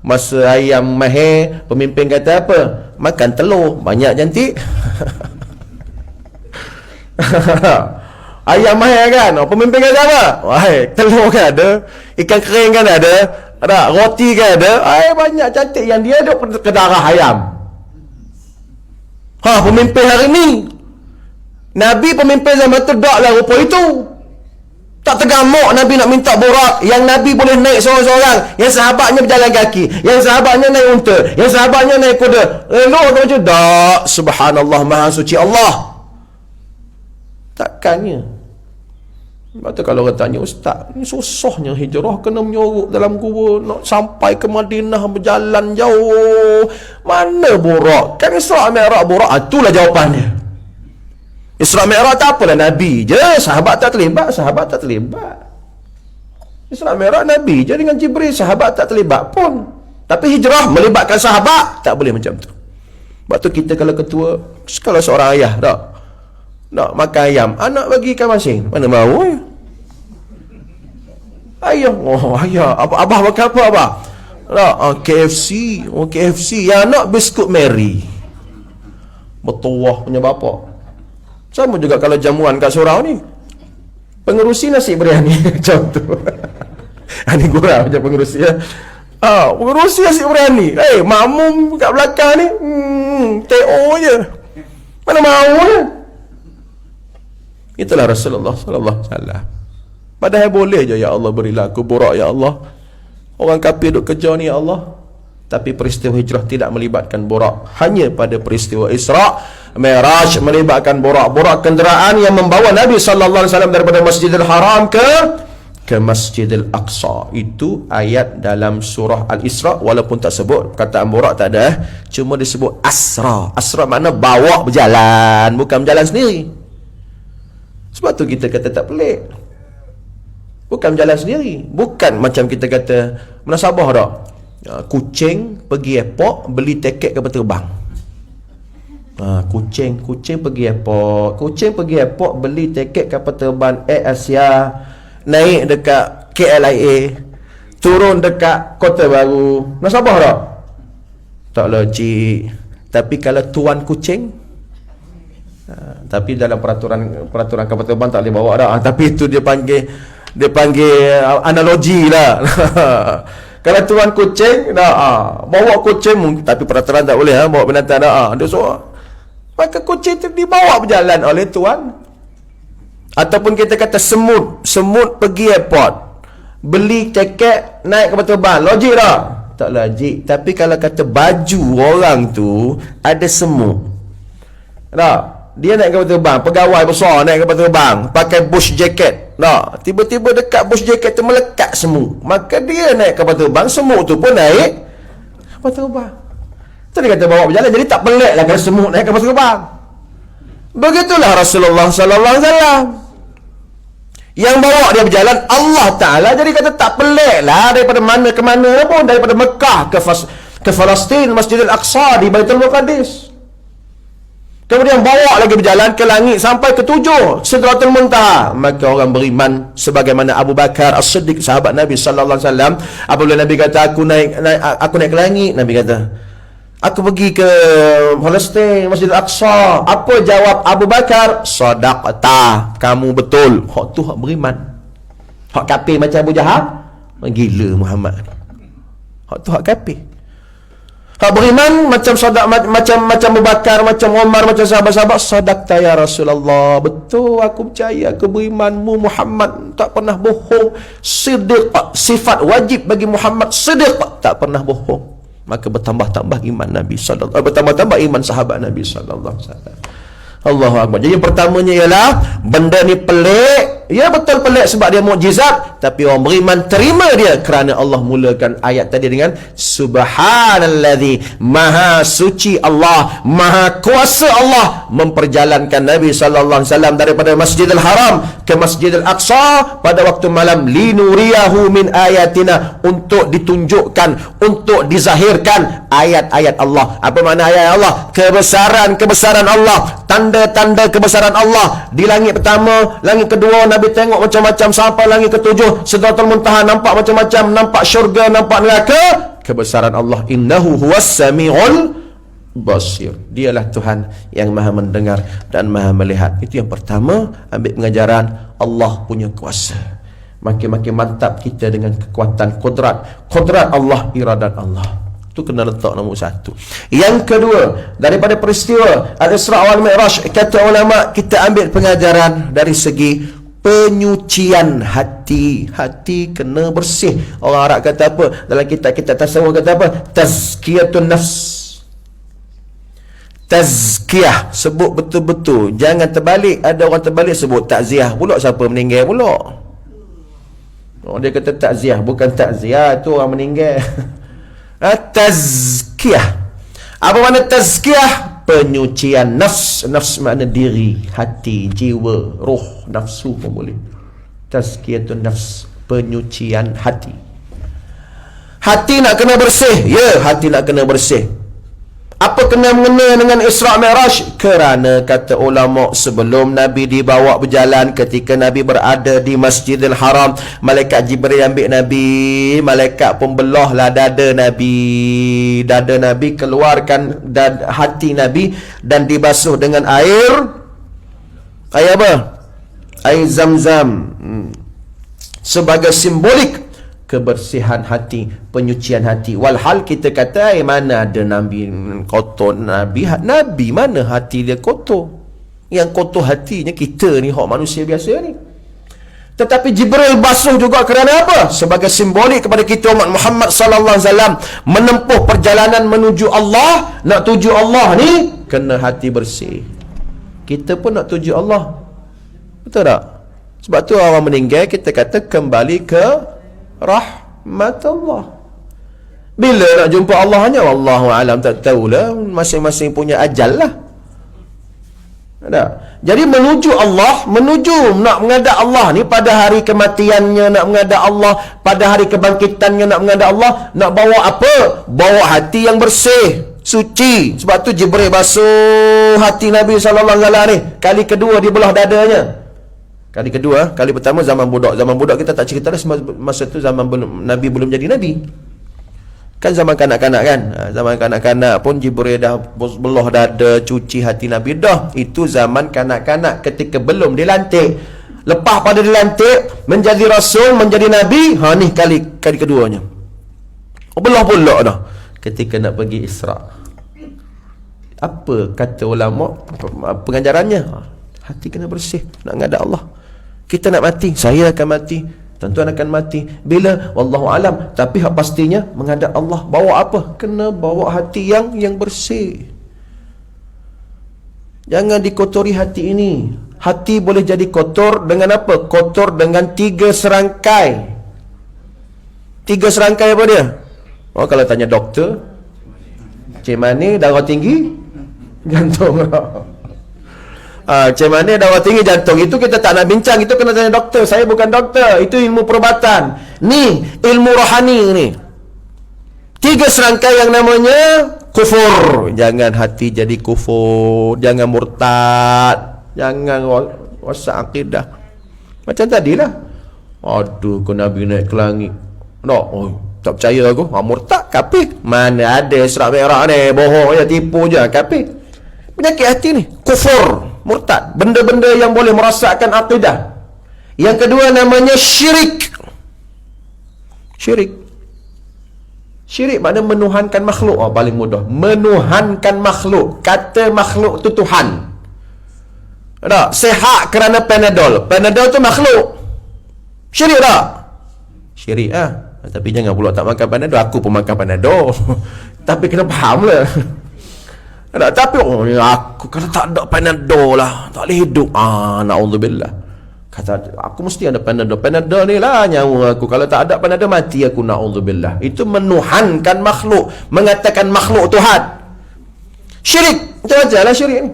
Masa ayam mahir, pemimpin kata apa? Makan telur, banyak cantik. Ayam mahir kan, pemimpin kata apa? Telur kan ada, ikan kering kan ada, roti kan ada. Banyak cantik yang dia duk ke darah ayam. Pemimpin hari ni, Nabi pemimpin zaman tu tak lah rupa itu. Tak tergamuk Nabi nak minta borak. Yang Nabi boleh naik seorang-seorang, yang sahabatnya berjalan kaki, yang sahabatnya naik unta, yang sahabatnya naik kuda. Elok tu macam tak. Subhanallah, maha suci Allah. Takkannya. Sebab tu kalau orang tanya, ustaz, ni susahnya hijrah, kena menyorok dalam gua, nak sampai ke Madinah berjalan jauh. Mana borak? Kan Isra' Mi'raj borak. Itulah jawapannya. Isra' Mi'raj tak apalah Nabi je, sahabat tak terlibat. Isra' Mi'raj Nabi je dengan Jibril, sahabat tak terlibat pun. Tapi hijrah melibatkan sahabat, tak boleh macam tu. Sebab tu kita kalau ketua, kalau seorang ayah nak makan ayam, anak bagi ikan masin, mana mahu ya? Ayah, ayah, abah makan apa abah? KFC, KFC. Yang anak biskut Mary. Bertuah punya bapak. Sama juga kalau jamuan kat surau ni, pengerusi nasi biryani macam tu. Ini gurau macam pengerusi ya. Pengerusi nasi biryani. Makmum kat belakang ni TO je. Mana mahu ya? Itulah Rasulullah sallallahu alaihi wasallam. Padahal boleh je, ya Allah berilah aku borak ya Allah. Orang kafir duk kejar ni ya Allah. Tapi peristiwa hijrah tidak melibatkan borak. Hanya pada peristiwa Isra' Mi'raj melibatkan borak. Borak kenderaan yang membawa Nabi sallallahu alaihi wasallam daripada Masjidil Haram ke Masjidil Aqsa. Itu ayat dalam surah Al-Isra', walaupun tak sebut kataan borak, tak ada, cuma disebut Asra. Asra makna bawa berjalan, bukan berjalan sendiri. Sebab tu kita kata tak pelik. Bukan berjalan sendiri. Bukan macam kita kata munasabah tak, kucing pergi airport beli tiket kapal terbang. Kucing pergi airport, beli tiket kapal terbang Air Asia, naik dekat KLIA, turun dekat Kota Baru. Munasabah tak? Tak logik. Tapi kalau tuan kucing, tapi dalam peraturan kapal terbang tak boleh bawa dah. Tapi itu dia panggil analogi lah. Kalau tuan kucing bawa kucing, tapi peraturan tak boleh bawa binatang dah. Dia suruh, maka kucing itu dibawa berjalan oleh tuan. Ataupun kita kata semut pergi airport, beli tiket naik kapal terbang. Logik tak? Tak logik. Tapi kalau kata baju orang tu ada semut, tak? Dia naik kapal terbang, pegawai besar naik kapal terbang, pakai bush jacket. Nah, tiba-tiba dekat bush jacket tu melekat semut. Maka dia naik kapal terbang, semut tu pun naik kapal terbang. Tu dia kata bawa berjalan. Jadi tak pelik lah kalau semut naik kapal terbang. Begitulah Rasulullah sallallahu alaihi wasallam. Yang bawa dia berjalan Allah Ta'ala. Jadi kata tak pelik lah daripada mana ke mana pun, daripada Mekah ke Palestin, Masjidil Aqsa di Baitul Muqaddis. Kemudian bawa lagi berjalan ke langit sampai ke 7 Sidratul Muntaha. Maka orang beriman sebagaimana Abu Bakar As-Siddiq, sahabat Nabi sallallahu alaihi wasallam, apabila Nabi kata aku naik ke langit, Nabi kata aku pergi ke Palestin, Masjid Al-Aqsa. Apa jawab Abu Bakar? Sadaqta, kamu betul. Hak tu hak beriman. Hak kafir macam Abu Jahal, gila Muhammad. Hak tu hak kafir. Hak beriman macam Abu Bakar, macam Umar, macam sahabat-sahabat. Sadaqta ya Rasulullah, betul, aku percaya, aku berimanmu Muhammad tak pernah bohong. Siddiq, sifat wajib bagi Muhammad, Siddiq, tak pernah bohong. Maka bertambah-tambah iman Nabi sallallahu alaihi wasallam, bertambah-tambah iman sahabat Nabi sallallahu alaihi wasallam. Allahu Akbar. Jadi yang pertamanya ialah benda ni pelik. Ya, betul pelik sebab dia mukjizat, tapi orang beriman terima dia kerana Allah mulakan ayat tadi dengan Subhanalladzi, maha suci Allah, maha kuasa Allah memperjalankan Nabi sallallahu alaihi wasallam daripada Masjidil Haram ke Masjidil Aqsa pada waktu malam, linuriyahu min ayatina, untuk ditunjukkan, untuk dizahirkan ayat-ayat Allah. Apa makna ayat Allah? Kebesaran Allah, tanda-tanda kebesaran Allah. Di langit pertama, langit kedua Nabi tengok macam-macam, sampai langit ke-7 Sidratul Muntaha, nampak macam-macam, nampak syurga, nampak neraka. Kebesaran Allah, innahu huwas samiul basir, dialah Tuhan yang maha mendengar dan maha melihat. Itu yang pertama, ambil pengajaran Allah punya kuasa. Makin-makin mantap kita dengan kekuatan kodrat Allah, iradat Allah. Itu kena letak nombor 1. Yang kedua, daripada peristiwa Al-Isra' wal Mi'raj, kata ulama, kita ambil pengajaran dari segi penyucian hati. Hati kena bersih. Orang Arab kata apa? Dalam kitab tasawuf kata apa? Tazkiyatun nafs. Tazkiyah, sebut betul-betul. Jangan terbalik. Ada orang terbalik sebut takziah pula, siapa meninggal pula. Dia kata takziah, bukan takziah, tu orang meninggal. Tazkiyah. Apa makna tazkiyah? Penyucian nafs. Nafs makna diri, hati, jiwa, roh, nafsu pun boleh. Tazkiyatun nafs, penyucian hati. Hati nak kena bersih. Ya, hati nak kena bersih. Apa kena mengena dengan Isra' Mi'raj? Kerana kata ulama, sebelum Nabi dibawa berjalan, ketika Nabi berada di Masjidil Haram, malaikat Jibril ambil Nabi, malaikat pun belahlah dada Nabi. Dada Nabi, keluarkan hati Nabi dan dibasuh dengan air apa? Air Zam-Zam. Sebagai simbolik kebersihan hati, penyucian hati. Walhal kita kata, mana ada Nabi kotor? Nabi mana hati dia kotor? Yang kotor hatinya kita ni, hak manusia biasa ni. Tetapi Jibril basuh juga kerana apa? Sebagai simbolik kepada kita umat Muhammad sallallahu alaihi wasallam menempuh perjalanan menuju Allah. Nak tuju Allah ni kena hati bersih. Kita pun nak tuju Allah. Betul tak? Sebab tu orang meninggal kita kata kembali ke rahmat Allah. Bila nak jumpa Allahnya, wallahu alam, tak tahulah, masing-masing punya ajal lah. Tak? Jadi menuju Allah, menuju nak menghadap Allah ni pada hari kematiannya, nak menghadap Allah pada hari kebangkitannya, nak menghadap Allah, nak bawa apa? Bawa hati yang bersih, suci. Sebab tu Jibril basuh hati Nabi SAW ni. Kali kedua dia belah dadanya. Kali kedua, kali pertama zaman budak. Zaman budak kita tak cerita dah, masa tu zaman Nabi belum jadi Nabi. Kan zaman kanak-kanak kan, zaman kanak-kanak pun Jibril dah belah dada, cuci hati Nabi dah. Itu zaman kanak-kanak ketika belum dilantik. Lepas pada dilantik, menjadi Rasul, menjadi Nabi, ni kali keduanya. Belah pula dah ketika nak pergi Isra'. Apa kata ulama pengajarannya? Hati kena bersih, nak menghadap Allah. Kita nak mati, saya akan mati, tuan-tuan akan mati. Bila? Wallahu alam. Tapi hak pastinya menghadap Allah. Bawa apa? Kena bawa hati yang bersih. Jangan dikotori hati ini. Hati boleh jadi kotor dengan apa? Kotor dengan 3 serangkai. 3 serangkai apa dia? Kalau tanya doktor, cik mana darah tinggi? Jantung. Macam mana darah tinggi, jantung? Itu kita tak nak bincang. Itu kena tanya doktor. Saya bukan doktor. Itu ilmu perubatan. Ni ilmu rohani ni. 3 serangkai yang namanya kufur. Jangan hati jadi kufur. Jangan murtad. Jangan rosak akidah. Macam tadilah. Aduh, kau Nabi naik ke langit. Tak percaya aku. Murtad, kafir. Mana ada serak merah ni. Bohong je, tipu je, kafir. Penyakit hati ni kufur, murtad, benda-benda yang boleh merosakkan akidah. Yang kedua namanya syirik. Syirik makna menuhankan makhluk. Paling mudah, menuhankan makhluk. Kata makhluk tu Tuhan. Tak? Sehat kerana Panadol. Panadol tu makhluk. Syirik tak? Syirik lah. Tapi jangan pula tak makan Panadol. Aku pun makan Panadol. Tapi kena faham lah. Tapi aku kalau tak ada Panadol lah, tak boleh hidup. Na'udzubillah. Kata aku mesti ada Panadol. Panadol ni lah nyawa aku. Kalau tak ada Panadol mati aku, na'udzubillah. Itu menuhankan makhluk, mengatakan makhluk Tuhan. Syirik. Macam-macam lah syirik ni.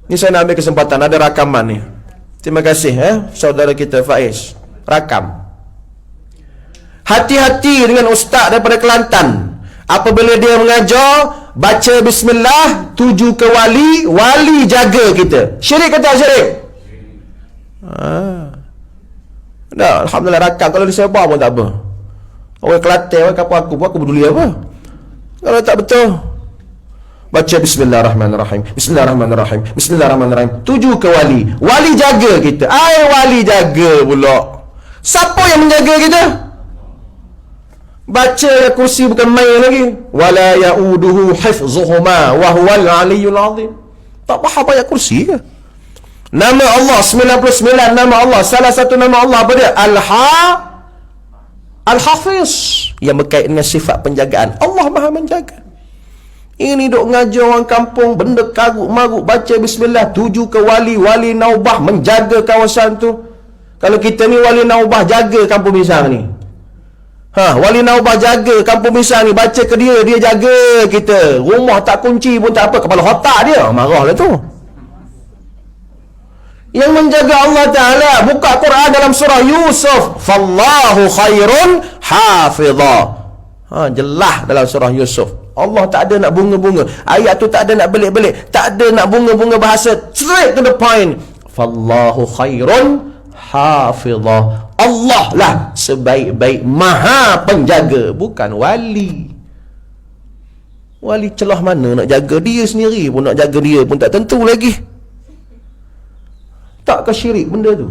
Ni saya nak ambil kesempatan, ada rakaman ni. Terima kasih saudara kita Faiz. Rakam. Hati-hati dengan ustaz daripada Kelantan. Apabila dia mengajar, baca bismillah, tuju ke wali, wali jaga kita. Syirik ke tak syirik? Alhamdulillah rakam. Kalau disebar pun tak apa. Orang Kelantan, orang kapal aku peduli apa? Kalau tak betul, baca bismillahirrahmanirrahim, bismillahirrahmanirrahim, bismillahirrahmanirrahim, tuju ke wali, wali jaga kita. Wali jaga pula. Siapa yang menjaga kita? Baca kursi bukan main lagi. Wala yauduhu hifzuhuma wa huwal aliyyul azim. Tak faham ayat kursi ke? Nama Allah 99 nama Allah. Salah satu nama Allah apa dia? Al-Hafiz, yang berkait dengan sifat penjagaan. Allah Maha menjaga. Ini duk ngajar orang kampung, benda karut marut, baca bismillah, tuju ke wali, wali naubah menjaga kawasan tu. Kalau kita ni wali naubah jaga kampung Bisang ni. Wali naubah jaga kampung Bisang ni, baca ke dia, dia jaga kita. Rumah tak kunci pun tak apa, kepala otak dia marahlah tu. Yang menjaga Allah Ta'ala, buka Quran dalam surah Yusuf, fallahu khairun hafidha. Jelas dalam surah Yusuf. Allah tak ada nak bunga-bunga. Ayat tu tak ada nak belik-belik, tak ada nak bunga-bunga bahasa, straight to the point. Fallahu khairun hafidha. Allah lah sebaik-baik maha penjaga, bukan wali. Wali celah mana nak jaga dia sendiri pun, nak jaga dia pun tak tentu lagi. Tak ke syirik benda tu?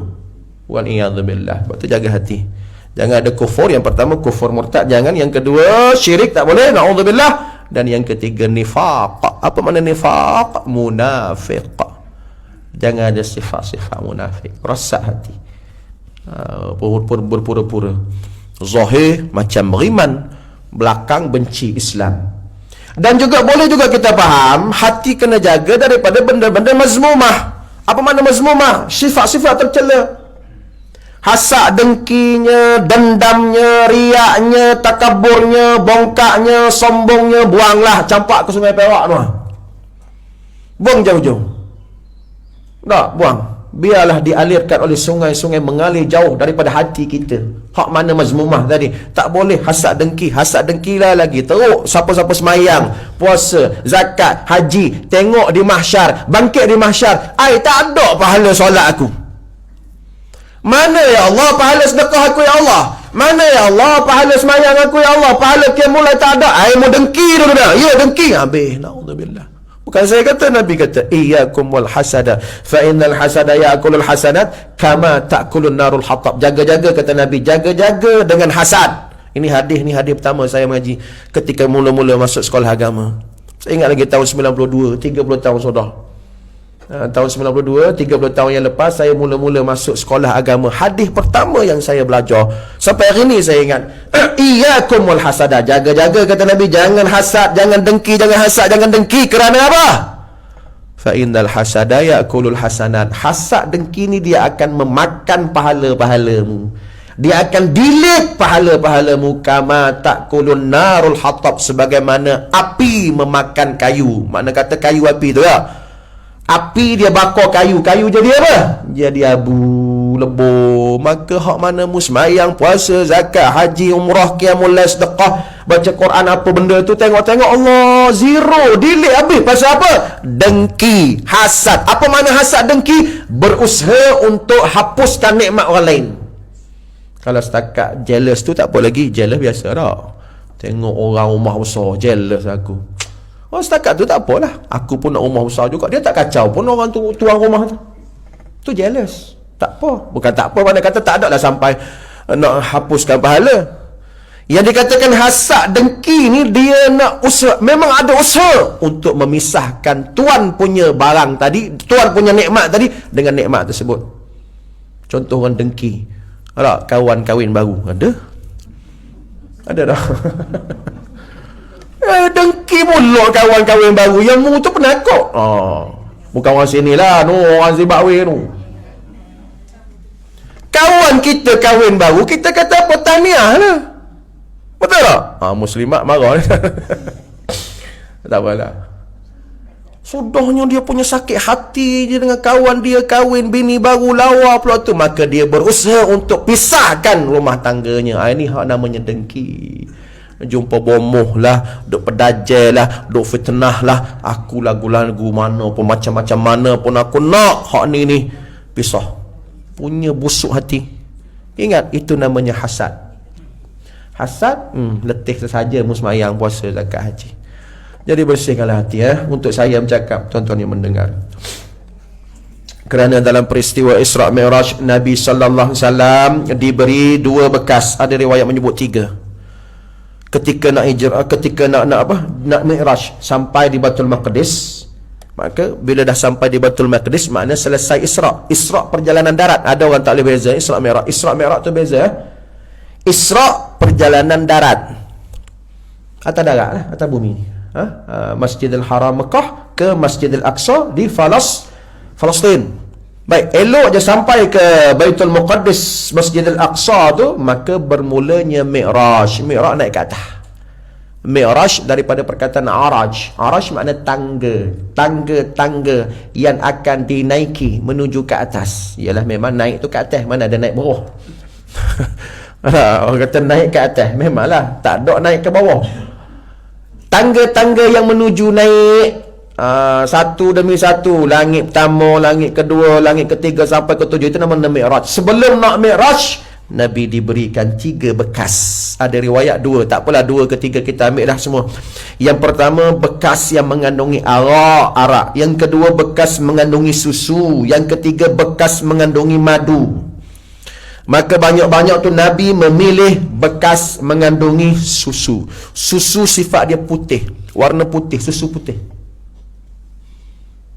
Wal'iyadzubillah. Sebab tu jaga hati. Jangan ada kufur. Yang pertama kufur murtad, jangan. Yang kedua syirik tak boleh, na'udzubillah. Dan yang ketiga nifaq. Apa makna nifaq? Munafiq. Jangan ada sifat-sifat munafik. Rosak hati. Berpura-pura zahir macam beriman, belakang benci Islam. Dan juga boleh juga kita faham, hati kena jaga daripada benda-benda mazmumah. Apa makna mazmumah? Sifat-sifat tercela. Hasad dengkinya, dendamnya, riaknya, takaburnya, bongkaknya, sombongnya, buanglah, campak ke Sungai Perak tu. Buang jauh-jauh. Tak, buang. Biarlah dialirkan oleh sungai-sungai mengalir jauh daripada hati kita. Hak mana mazmumah tadi. Tak boleh hasad dengki. Hasad dengki lah lagi. Teruk siapa-siapa semayang, puasa, zakat, haji. Tengok di mahsyar, bangkit di mahsyar. Tak ada pahala solat aku. Mana ya Allah pahala sedekah aku ya Allah? Mana ya Allah pahala semayang aku ya Allah? Pahala qiyamul lail tak ada. Mau dengki dulu dah. Ya dengki. Habis. Naudzubillah. Bukan saya kata, Nabi kata, iyyakum wal hasada fa innal hasada ya'kulul hasanat kama ta'kulun narul hatab. Jaga-jaga, kata Nabi, jaga-jaga dengan hasad. Ini hadis pertama saya mengaji ketika mula-mula masuk sekolah agama. Saya ingat lagi tahun 92, 30 tahun sudah. Tahun 92, 30 tahun yang lepas saya mula-mula masuk sekolah agama. Hadis pertama yang saya belajar sampai hari ini saya ingat, iyyakum wal hasada. Jaga-jaga, kata Nabi, jangan hasad, jangan dengki, jangan hasad, jangan dengki. Kerana apa? Fa innal hasada ya'kulul hasanat. Hasad dengki ni dia akan memakan pahala-pahalamu. Dia akan delete pahala-pahalamu kama ta'kulun narul hatab, sebagaimana api memakan kayu. Makna kata kayu api tu ya. Api dia bakar kayu. Kayu jadi apa? Jadi abu, lebur. Maka hak mana musmayang, puasa, zakat, haji, umrah, qiyamul lail, sedekah, baca Quran, apa benda tu, tengok-tengok Allah zero, delete habis. Pasal apa? Dengki, hasad. Apa mana hasad dengki? Berusaha untuk hapuskan nikmat orang lain. Kalau setakat jealous tu tak apa lagi. Jealous biasa dah. Tengok orang rumah besar, jealous aku. Setakat tu tak apalah. Aku pun nak rumah besar juga. Dia tak kacau pun orang tu, tuan rumah tu. Tu jealous. Tak apa. Bukan tak apa, mana kata tak ada lah sampai nak hapuskan pahala. Yang dikatakan hasad dengki ni, dia nak usaha, memang ada usaha untuk memisahkan tuan punya barang tadi, tuan punya nikmat tadi dengan nikmat tersebut. Contoh orang dengki, ada kawan kahwin baru. Ada dah. Dengki pula kawan kahwin baru. Yang mu tu penakut. Bukan orang sini lah, orang Zimbabwe tu. Kawan kita kahwin baru, kita kata apa? Tahniah lah. Betul tak? Muslimat marah. Tak apalah. Sudahnya dia punya sakit hati je dengan kawan dia kahwin bini baru lawa pula tu. Maka dia berusaha untuk pisahkan rumah tangganya. Ini hak namanya dengki. Jumpa bomoh lah, duk pedajal lah, duk fitnah lah. Aku lagu-lagu mana pun, macam-macam mana pun aku nak. Hak ni pisah. Punya busuk hati. Ingat, itu namanya hasad. Hasad, letih sesaja musmayang, puasa, zakat, haji. Jadi bersihkanlah hati untuk saya bercakap, tuan-tuan yang mendengar. Kerana dalam peristiwa Isra' Mi'raj, Nabi SAW diberi 2 bekas. Ada riwayat menyebut 3. Ketika nak hijrah, ketika nak Mi'raj sampai di Baitul Maqdis, maka bila dah sampai di Baitul Maqdis, makna selesai Isra'. Isra' perjalanan darat. Ada orang tak boleh beza Isra' Mi'raj. Isra' Mi'raj tu beza. Isra' perjalanan darat. Atas darat lah, atas bumi ni. Masjidil Haram Mekah ke Masjidil Aqsa di Palestin. Baik, elok je sampai ke Baitul Muqaddis, Masjidil Aqsa tu, maka bermulanya Mi'raj. Mi'raj naik ke atas. Mi'raj daripada perkataan Araj. Araj makna tangga. Tangga-tangga yang akan dinaiki menuju ke atas. Ialah memang naik tu ke atas, mana ada naik bawah. Orang kata naik ke atas, memanglah tak ada naik ke bawah. Tangga-tangga yang menuju naik, satu demi satu, langit pertama, langit kedua, langit ketiga sampai ke-7, itu namanya Mi'raj. Sebelum nak Mi'raj, Nabi diberikan 3 bekas. Ada riwayat 2, tak apalah 2 ke 3 kita ambil dah semua. Yang pertama, bekas yang mengandungi arak. Yang kedua, bekas mengandungi susu. Yang ketiga, bekas mengandungi madu. Maka banyak-banyak tu Nabi memilih bekas mengandungi susu. Susu sifat dia putih, warna putih, susu putih.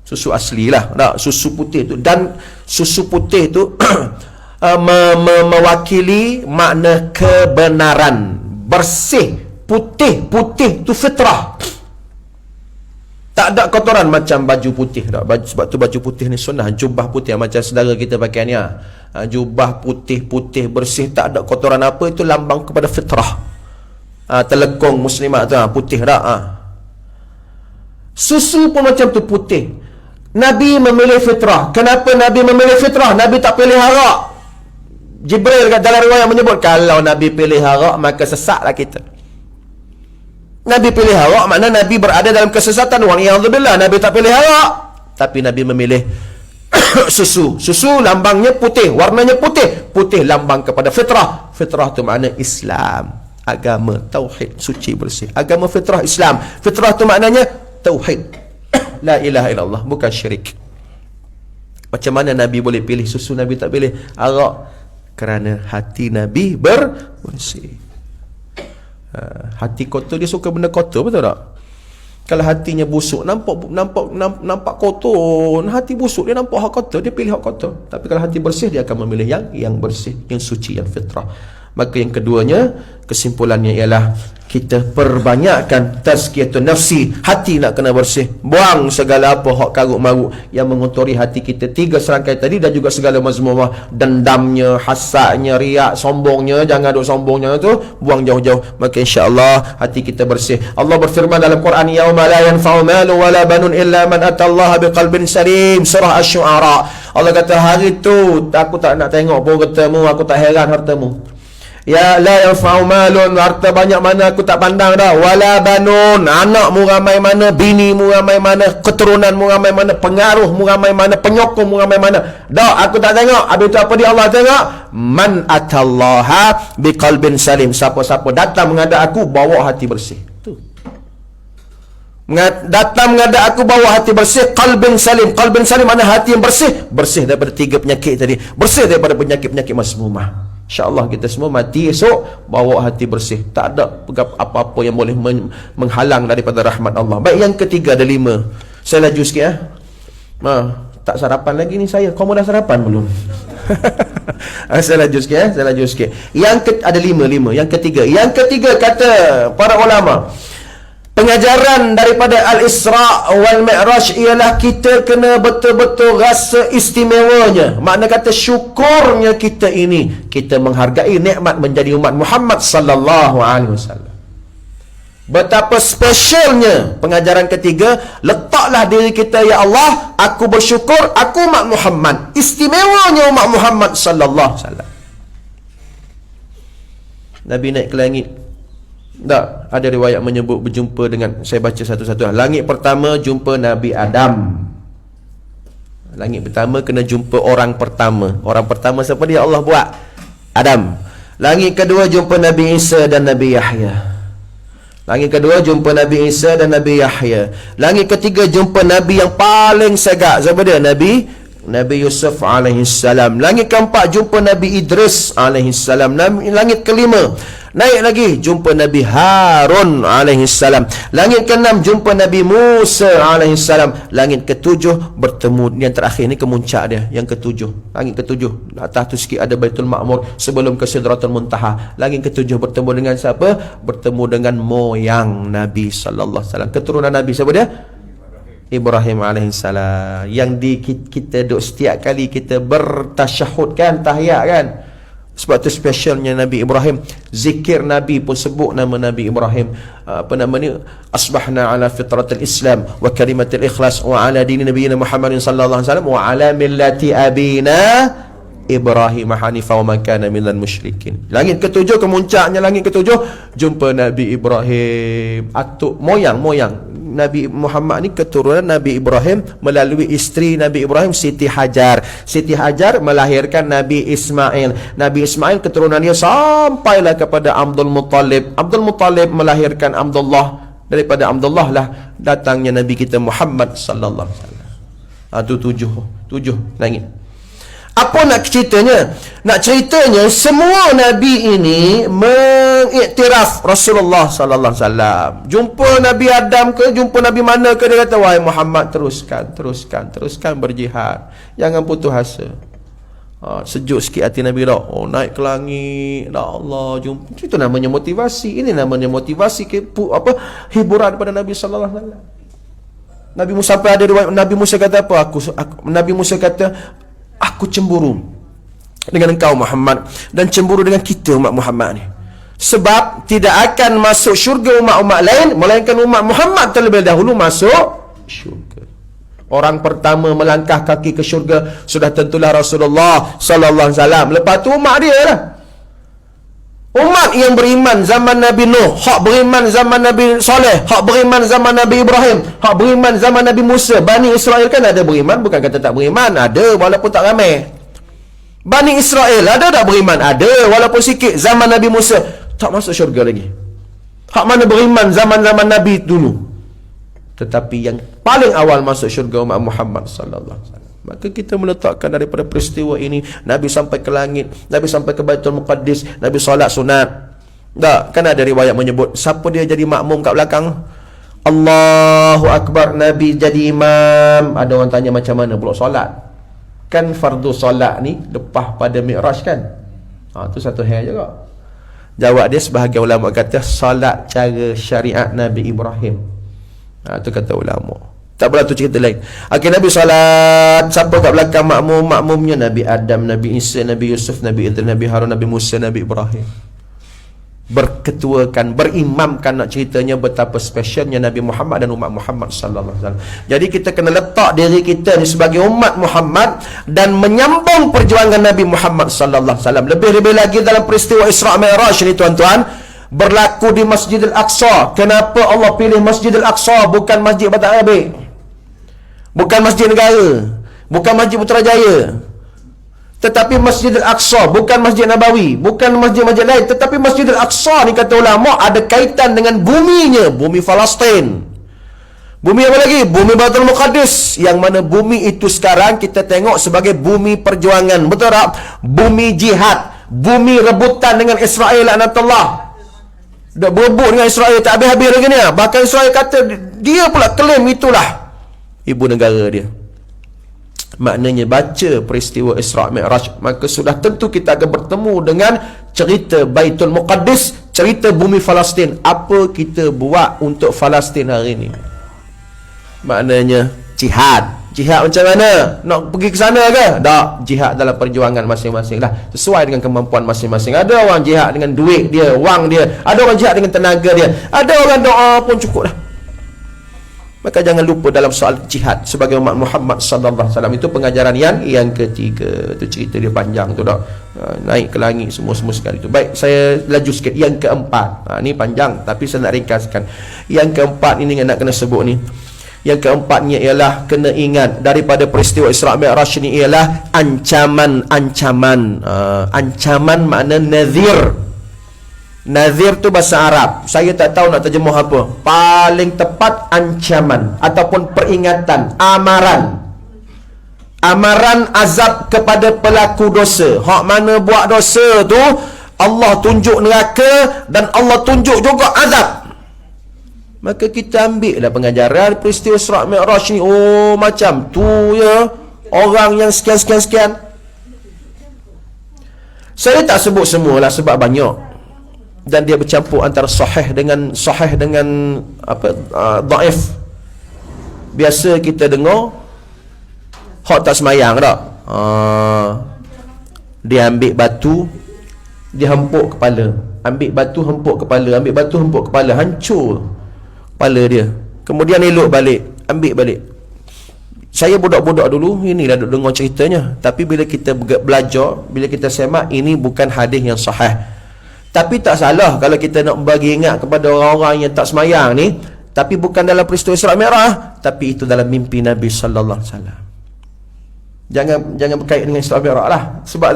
Susu asli lah, susu putih tu. Dan susu putih tu mewakili makna kebenaran, bersih, putih tu fitrah. Tak ada kotoran macam baju putih. Sebab tu baju putih ni sunnah. Jubah putih macam saudara kita pakai ni. Jubah putih bersih, tak ada kotoran apa. Itu lambang kepada fitrah. Telekong muslimat tu putih tak. Susu pun macam tu, putih. Nabi memilih fitrah. Kenapa Nabi memilih fitrah? Nabi tak pilih arak. Jibril dalam riwayat menyebut, kalau Nabi pilih arak, maka sesatlah kita. Nabi pilih arak, makna Nabi berada dalam kesesatan. Waliyadzubillah, Nabi tak pilih arak. Tapi Nabi memilih susu. Susu lambangnya putih, warnanya putih. Putih lambang kepada fitrah. Fitrah tu makna Islam, agama tauhid, suci bersih. Agama fitrah Islam. Fitrah tu maknanya tauhid, la ilaha illallah, bukan syirik. Macam mana Nabi boleh pilih susu, Nabi tak pilih arak? Kerana hati Nabi bersih. Hati kotor, dia suka benda kotor, betul tak? Kalau hatinya busuk, nampak kotor. Hati busuk, dia nampak hak kotor, dia pilih hak kotor. Tapi kalau hati bersih, dia akan memilih yang bersih, yang suci, yang fitrah. Maka yang keduanya, kesimpulannya ialah kita perbanyakkan tazkiyatun nafsi. Hati nak kena bersih. Buang segala apa hak karuk-maruk yang mengotori hati kita. 3 serangkai tadi, dan juga segala mazmumah, dendamnya, hasadnya, riak, sombongnya. Jangan ada sombongnya tu, buang jauh-jauh. Maka insya-Allah hati kita bersih. Allah berfirman dalam Quran, yauma la yanfa'u malu wala banun illa man atallaha biqalbin salim, surah asy-syu'ara. Allah kata, hari tu aku tak nak tengok pun hartamu, aku tak heran hartamu. Ya la yanfa'u malun, harta banyak mana aku tak pandang dah. Wala banun, anakmu ramai mana, binimu ramai mana, keturunanmu ramai mana, pengaruhmu ramai mana, penyokongmu ramai mana. Dah aku tak tengok. Habis tu apa dia Allah tengok? Man atallaha biqalbin salim. Siapa-siapa datang menghadap aku bawa hati bersih. Tu. Datang menghadap aku bawa hati bersih, qalbin salim. Qalbin salim mana hati yang bersih. Bersih daripada 3 penyakit tadi. Bersih daripada penyakit-penyakit masmumah. InsyaAllah kita semua mati esok bawa hati bersih. Tak ada apa-apa yang boleh menghalang daripada rahmat Allah. Baik, yang ketiga ada 5. Saya laju sikit tak sarapan lagi ni saya. Kau dah sarapan belum? Saya laju sikit saya laju sikit. Ada 5. Yang ketiga kata para ulama, pengajaran daripada Al-Isra' wal Mi'raj ialah kita kena betul-betul rasa istimewanya. Makna kata syukurnya kita ini. Kita menghargai nikmat menjadi umat Muhammad sallallahu alaihi wasallam. Betapa spesialnya pengajaran ketiga. Letaklah diri kita, ya Allah, aku bersyukur aku umat Muhammad. Istimewanya umat Muhammad sallallahu alaihi wasallam. Nabi naik ke langit. Tak, ada riwayat menyebut berjumpa dengan, saya baca satu-satu. Langit pertama jumpa Nabi Adam. Langit pertama kena jumpa orang pertama. Orang pertama siapa dia? Allah buat, Adam. Langit kedua jumpa Nabi Isa dan Nabi Yahya. Langit kedua jumpa Nabi Isa dan Nabi Yahya. Langit ketiga jumpa Nabi yang paling segak. Siapa dia? Nabi Yusuf alaihissalam. Langit keempat jumpa Nabi Idris alaihissalam. Langit kelima naik lagi jumpa Nabi Harun alaihissalam. Langit keenam jumpa Nabi Musa alaihissalam. Langit ketujuh bertemu, yang terakhir ni kemuncak dia, yang ketujuh. Langit ketujuh atas tu sikit ada Baitul Ma'mur sebelum ke Sidratul Muntaha. Langit ketujuh bertemu dengan siapa? Bertemu dengan moyang Nabi sallallahu alaihi wasallam. Keturunan Nabi siapa dia? Ibrahim alaihissalam. Yang kita duk setiap kali kita bertasyahud kan, tahiyat kan. Sebab tu spesialnya Nabi Ibrahim. Zikir Nabi pun sebut nama Nabi Ibrahim. Apa nama ni? Asbahna ala fitratil Islam wa kalimatil ikhlas wa ala dini nabiyina Muhammadin sallallahu alaihi wasallam wa ala millati abina Ibrahim hanifa wa man kana minal musyrikin. Langit ketujuh, kemuncaknya langit ketujuh jumpa Nabi Ibrahim. Atuk moyang Nabi Muhammad ni keturunan Nabi Ibrahim melalui isteri Nabi Ibrahim, Siti Hajar. Siti Hajar melahirkan Nabi Ismail. Nabi Ismail keturunannya sampailah kepada Abdul Muttalib. Abdul Muttalib melahirkan Abdullah. Daripada Abdullah lah datangnya Nabi kita Muhammad sallallahu alaihi wasallam. Itu tujuh langit. Apa nak ceritanya? Nak ceritanya semua Nabi ini mengiktiraf Rasulullah sallallahu alaihi wasallam. Jumpa Nabi Adam ke, jumpa Nabi mana ke, dia kata, wahai Muhammad, teruskan berjihad. Jangan putus asa. Sejuk sikit hati Nabi dah. Naik ke langit, dah Allah jumpa. Itu namanya motivasi. Ini namanya motivasi hiburan pada Nabi sallallahu alaihi wasallam. Nabi Musa sampai ada riwayat Nabi Musa kata apa? Nabi Musa kata, aku cemburu dengan engkau Muhammad, dan cemburu dengan kita umat Muhammad ni. Sebab tidak akan masuk syurga umat-umat lain melainkan umat Muhammad terlebih dahulu masuk syurga. Orang pertama melangkah kaki ke syurga sudah tentulah Rasulullah sallallahu alaihi wasallam. Lepas tu umat dia lah. Umat yang beriman zaman Nabi Nuh, hak beriman zaman Nabi Saleh, hak beriman zaman Nabi Ibrahim, hak beriman zaman Nabi Musa. Bani Israel kan ada beriman, bukan kata tak beriman, ada walaupun tak ramai. Bani Israel ada tak beriman? Ada walaupun sikit. Zaman Nabi Musa tak masuk syurga lagi. Hak mana beriman zaman-zaman Nabi dulu. Tetapi yang paling awal masuk syurga umat Muhammad sallallahu alaihi wasallam. Maka kita meletakkan daripada peristiwa ini, Nabi sampai ke langit, Nabi sampai ke Baitul Muqaddis, Nabi solat sunat. Tak, kan ada riwayat menyebut siapa dia jadi makmum kat belakang? Allahu Akbar, Nabi jadi imam. Ada orang tanya macam mana pula solat? Kan fardu solat ni lepas pada Mi'raj kan? Tu satu hal juga. Jawab dia, sebahagian ulama kata solat cara syariat Nabi Ibrahim. Tu kata ulama. Tak pula tu cerita lain. Akhir Nabi solat, siapa kat belakang makmum? Makmumnya Nabi Adam, Nabi Isa, Nabi Yusuf, Nabi Idris, Nabi Harun, Nabi Musa, Nabi Ibrahim. Berketuakan, berimamkan, nak ceritanya betapa spesialnya Nabi Muhammad dan umat Muhammad sallallahu alaihi wasallam. Jadi kita kena letak diri kita ni sebagai umat Muhammad dan menyambung perjuangan Nabi Muhammad sallallahu alaihi wasallam. Lebih-lebih lagi dalam peristiwa Isra Mi'raj ni tuan-tuan, berlaku di Masjidil Aqsa. Kenapa Allah pilih Masjidil Aqsa bukan Masjid Batak Rabiq? Bukan Masjid Negara, bukan Masjid Putrajaya, tetapi Masjidil Aqsa, bukan Masjid Nabawi, bukan masjid-masjid lain, tetapi Masjidil Aqsa ni kata ulama ada kaitan dengan buminya, bumi Palestin. Bumi apa lagi? Bumi Baitul Muqaddis, yang mana bumi itu sekarang kita tengok sebagai bumi perjuangan. Betul tak? Bumi jihad, bumi rebutan dengan Israel laknatullah. Dah berebut dengan Israel tak habis-habis lagi ni. Bahkan Israel kata dia pula klaim itulah ibu negara dia. Maknanya baca peristiwa Isra Mi'raj, maka sudah tentu kita akan bertemu dengan cerita Baitul Muqaddis, cerita bumi Palestin. Apa kita buat untuk Palestin hari ini? Maknanya jihad. Jihad macam mana? Nak pergi ke sana ke? Tak. Jihad dalam perjuangan masing-masing lah, sesuai dengan kemampuan masing-masing. Ada orang jihad dengan duit dia, wang dia. Ada orang jihad dengan tenaga dia. Ada orang doa pun cukup dah. Maka jangan lupa dalam soal jihad sebagai umat Muhammad sallallahu alaihi wasallam. Itu pengajaran yang ketiga. Itu cerita dia panjang tu dah. Naik ke langit semua-semua sekali tu. Baik, saya laju sikit. Yang keempat. Ni panjang tapi saya nak ringkaskan. Yang keempat ini nak kena sebut ni. Yang keempatnya ialah kena ingat daripada peristiwa Isra Mi'raj ni ialah ancaman. Ancaman makna nazir. Nazir tu bahasa Arab. Saya tak tahu nak terjemah apa. Paling tepat ancaman ataupun peringatan, amaran. Amaran azab kepada pelaku dosa. Hak mana buat dosa tu Allah tunjuk neraka dan Allah tunjuk juga azab. Maka kita ambil lah pengajaran peristiwa Isra Mi'raj ni. Oh macam tu ya, orang yang sekian-sekian. Saya tak sebut semualah sebab banyak. Dan dia bercampur antara sahih dengan apa, dhaif. Biasa kita dengar hak tak semayang tak? Dia ambil batu, dia hempuk kepala. Ambil batu hempuk kepala, ambil batu hempuk kepala, hancur kepala dia. Kemudian elok balik, ambil balik. Saya budak-budak dulu inilah duk dengar ceritanya. Tapi bila kita belajar, bila kita semak, ini bukan hadis yang sahih. Tapi tak salah kalau kita nak bagi ingat kepada orang-orang yang tak semayang ni. Tapi bukan dalam peristiwa Isra Mi'raj, tapi itu dalam mimpi Nabi sallallahu alaihi wasallam. Jangan berkait dengan Isra Mi'raj lah. Sebab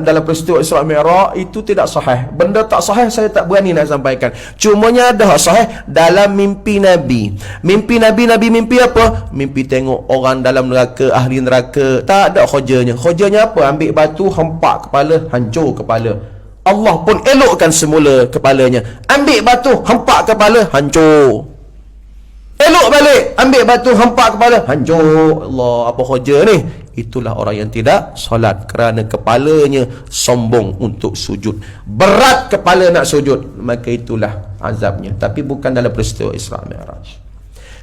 dalam peristiwa Isra Mi'raj itu tidak sahih. Benda tak sahih saya tak berani nak sampaikan. Cumanya ada sahih dalam mimpi Nabi. Mimpi Nabi mimpi apa? Mimpi tengok orang dalam neraka, ahli neraka. Tak ada khojanya. Khojanya apa? Ambil batu, hempak kepala, hancur kepala. Allah pun elokkan semula kepalanya. Ambil batu, hempak kepala, hancur. Elok balik, ambil batu, hempak kepala, hancur. Allah, apa hoja ni? Itulah orang yang tidak solat kerana kepalanya sombong untuk sujud. Berat kepala nak sujud, maka itulah azabnya. Tapi bukan dalam peristiwa Isra Mi'raj.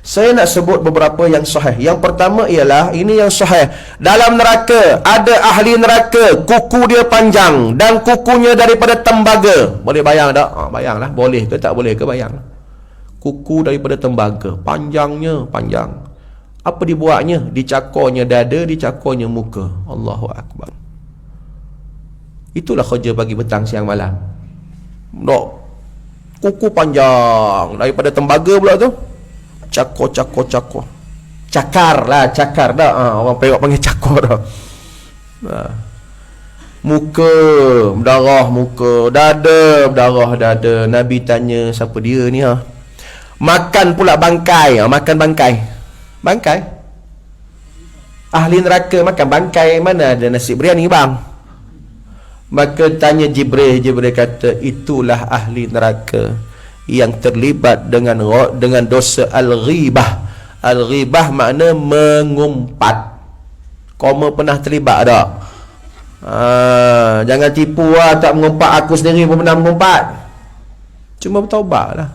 Saya nak sebut beberapa yang sahih. Yang pertama ialah, ini yang sahih. Dalam neraka, ada ahli neraka, kuku dia panjang dan kukunya daripada tembaga. Boleh bayang tak? Bayanglah, boleh ke tak boleh ke bayang. Kuku daripada tembaga, panjangnya panjang. Apa dibuatnya? Dicakornya dada, dicakornya muka. Allahu Akbar. Itulah kerja pagi, petang, siang, malam. Dok, kuku panjang daripada tembaga pula tu. Cakor. Cakar dah. Orang Perak panggil cakor dah. Muka berdarah, muka. Dada berdarah, dada. Nabi tanya, siapa dia ni ha? Makan pula bangkai. Makan bangkai. Ahli neraka makan bangkai. Mana ada nasi biryani bang? Maka tanya Jibril kata, itulah ahli neraka yang terlibat dengan dosa al-ghibah. Al-ghibah makna mengumpat. Kau pernah terlibat tak? Jangan tipu lah, tak mengumpat. Aku sendiri pun pernah mengumpat. Cuma bertaubat lah.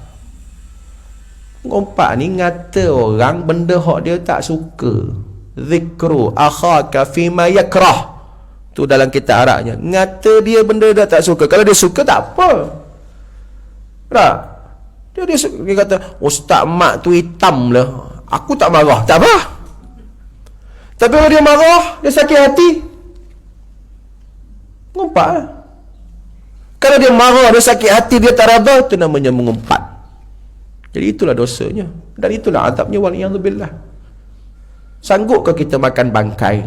Mengumpat ni ngata orang benda hak dia tak suka. Zikru akhaka fima yakrah. Tu dalam kitab Arabnya. Ngata dia benda dia tak suka. Kalau dia suka tak apa. Tak? Dia kata, Ustaz mak tu hitam lah. Aku tak marah. Tak apa. Tapi kalau dia marah, dia sakit hati, mengumpat lah. Kalau dia marah, dia sakit hati, dia tak rada, itu namanya mengumpat. Jadi itulah dosanya. Dan itulah azabnya, waliyadzubillah. Sanggupkah kita makan bangkai?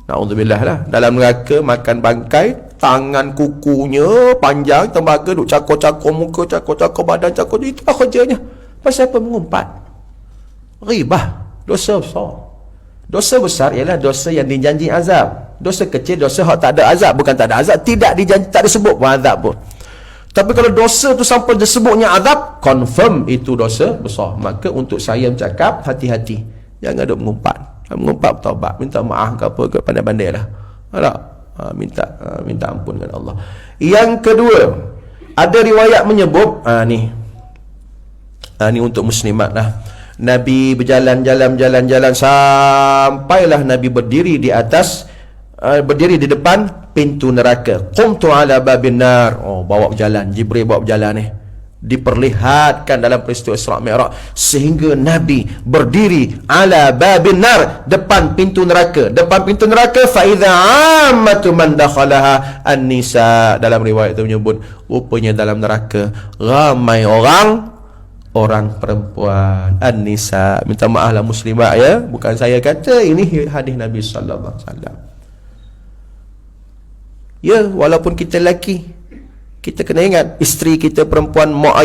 Na'udzubillah lah. Dalam neraka makan bangkai, tangan kukunya panjang, tembaga duk cakor-cakor muka, cakor-cakor badan, cakor. Itulah kerjanya. Pasal apa mengumpat? Ribah. Dosa besar. Dosa besar ialah dosa yang dijanji azab. Dosa kecil, dosa hak tak ada azab. Bukan tak ada azab, tidak dijanji, tak disebut pun azab pun. Tapi kalau dosa tu sampai disebutnya azab, confirm itu dosa besar. Maka untuk saya bercakap, hati-hati. Jangan duk mengumpat. Mengumpat bertaubat, minta maaf ke apa ke, pandai-pandai lah. Minta ampun dengan Allah. Yang kedua, ada riwayat menyebut ni untuk muslimat lah. Nabi berjalan sampailah Nabi berdiri di atas, berdiri di depan pintu neraka. Qumtu ala babin nar. Bawa berjalan, Jibril bawa berjalan ni. Diperlihatkan dalam peristiwa Isra Mi'raj, sehingga Nabi berdiri ala babin nar, depan pintu neraka. Depan pintu neraka, fa idza ammatu man dakhalaha an-nisa. Dalam riwayat itu menyebut, rupanya dalam neraka ramai orang perempuan, an-nisa. Minta maaflah muslimat ya, bukan saya kata, ini hadis Nabi sallallahu alaihi wasallam. Ya, walaupun kita lelaki, kita kena ingat isteri kita perempuan, mak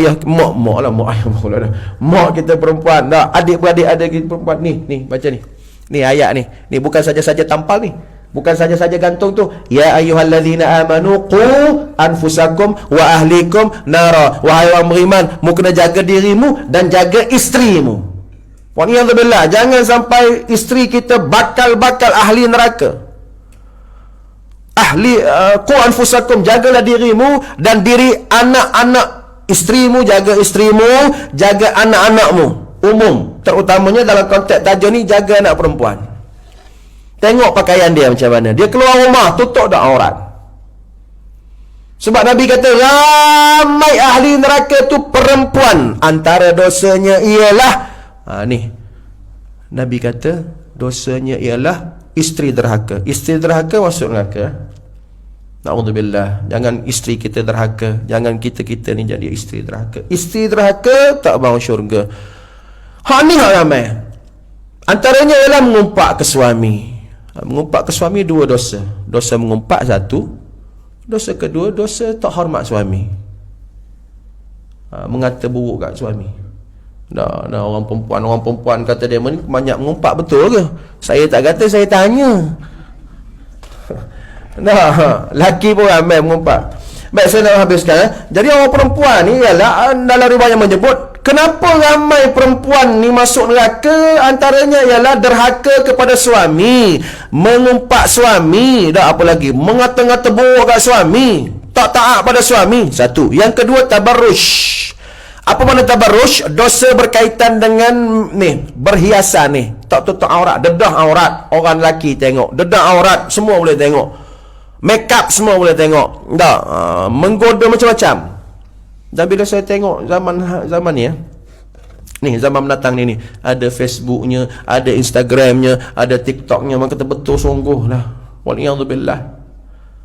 kita perempuan, adik-beradik ada kita perempuan. Ni baca ni. Ni ayat ni. Ni bukan saja-saja tampal ni. Bukan saja-saja gantung tu. Ya ayyuhallazina amanu qu anfusakum wa ahlikum nara. Wahai orang beriman, mu kena jaga dirimu dan jaga isterimu. Waliyadzubillah, jangan sampai isteri kita bakal ahli neraka. Qu anfusakum, jagalah dirimu dan diri anak-anak isterimu, jaga isterimu, jaga anak-anakmu. Umum, terutamanya dalam konteks tajuk ni, jaga anak perempuan. Tengok pakaian dia macam mana. Dia keluar rumah, tutup dah aurat. Sebab Nabi kata, ramai ahli neraka tu perempuan. Antara dosanya ialah ni, Nabi kata dosanya ialah isteri derhaka. Isteri derhaka masuk neraka. Na'udzubillah. Jangan isteri kita derhaka. Jangan kita ni jadi isteri derhaka. Isteri derhaka tak mahu syurga. Ni ramai. Antaranya ialah mengumpat ke suami. Mengumpat ke suami dua dosa. Dosa mengumpat satu. Dosa kedua, dosa tak hormat suami. Mengata buruk kat suami. Orang perempuan kata dia banyak mengumpat, betul ke? Saya tak kata, saya tanya. Laki pun ramai mengumpat. Baik, saya nak habiskan. Jadi orang perempuan ni ialah, dalam riwayat menyebut, kenapa ramai perempuan ni masuk neraka? Antaranya ialah derhaka kepada suami, mengumpat suami, dah apa lagi, mengata-ngata buruk kat suami, tak taat pada suami. Satu. Yang kedua, tabarrush. Apa makna tabarrush? Dosa berkaitan dengan ni, berhiasan ni, tak tutup aurat, dedah aurat. Orang lelaki tengok, dedah aurat, semua boleh tengok. Make up semua boleh tengok. Menggoda macam-macam. Dan bila saya tengok zaman ni Ni zaman mendatang ni ada Facebooknya, ada Instagramnya, ada TikToknya. Maka kata betul sungguh lah, waliyadzubillah,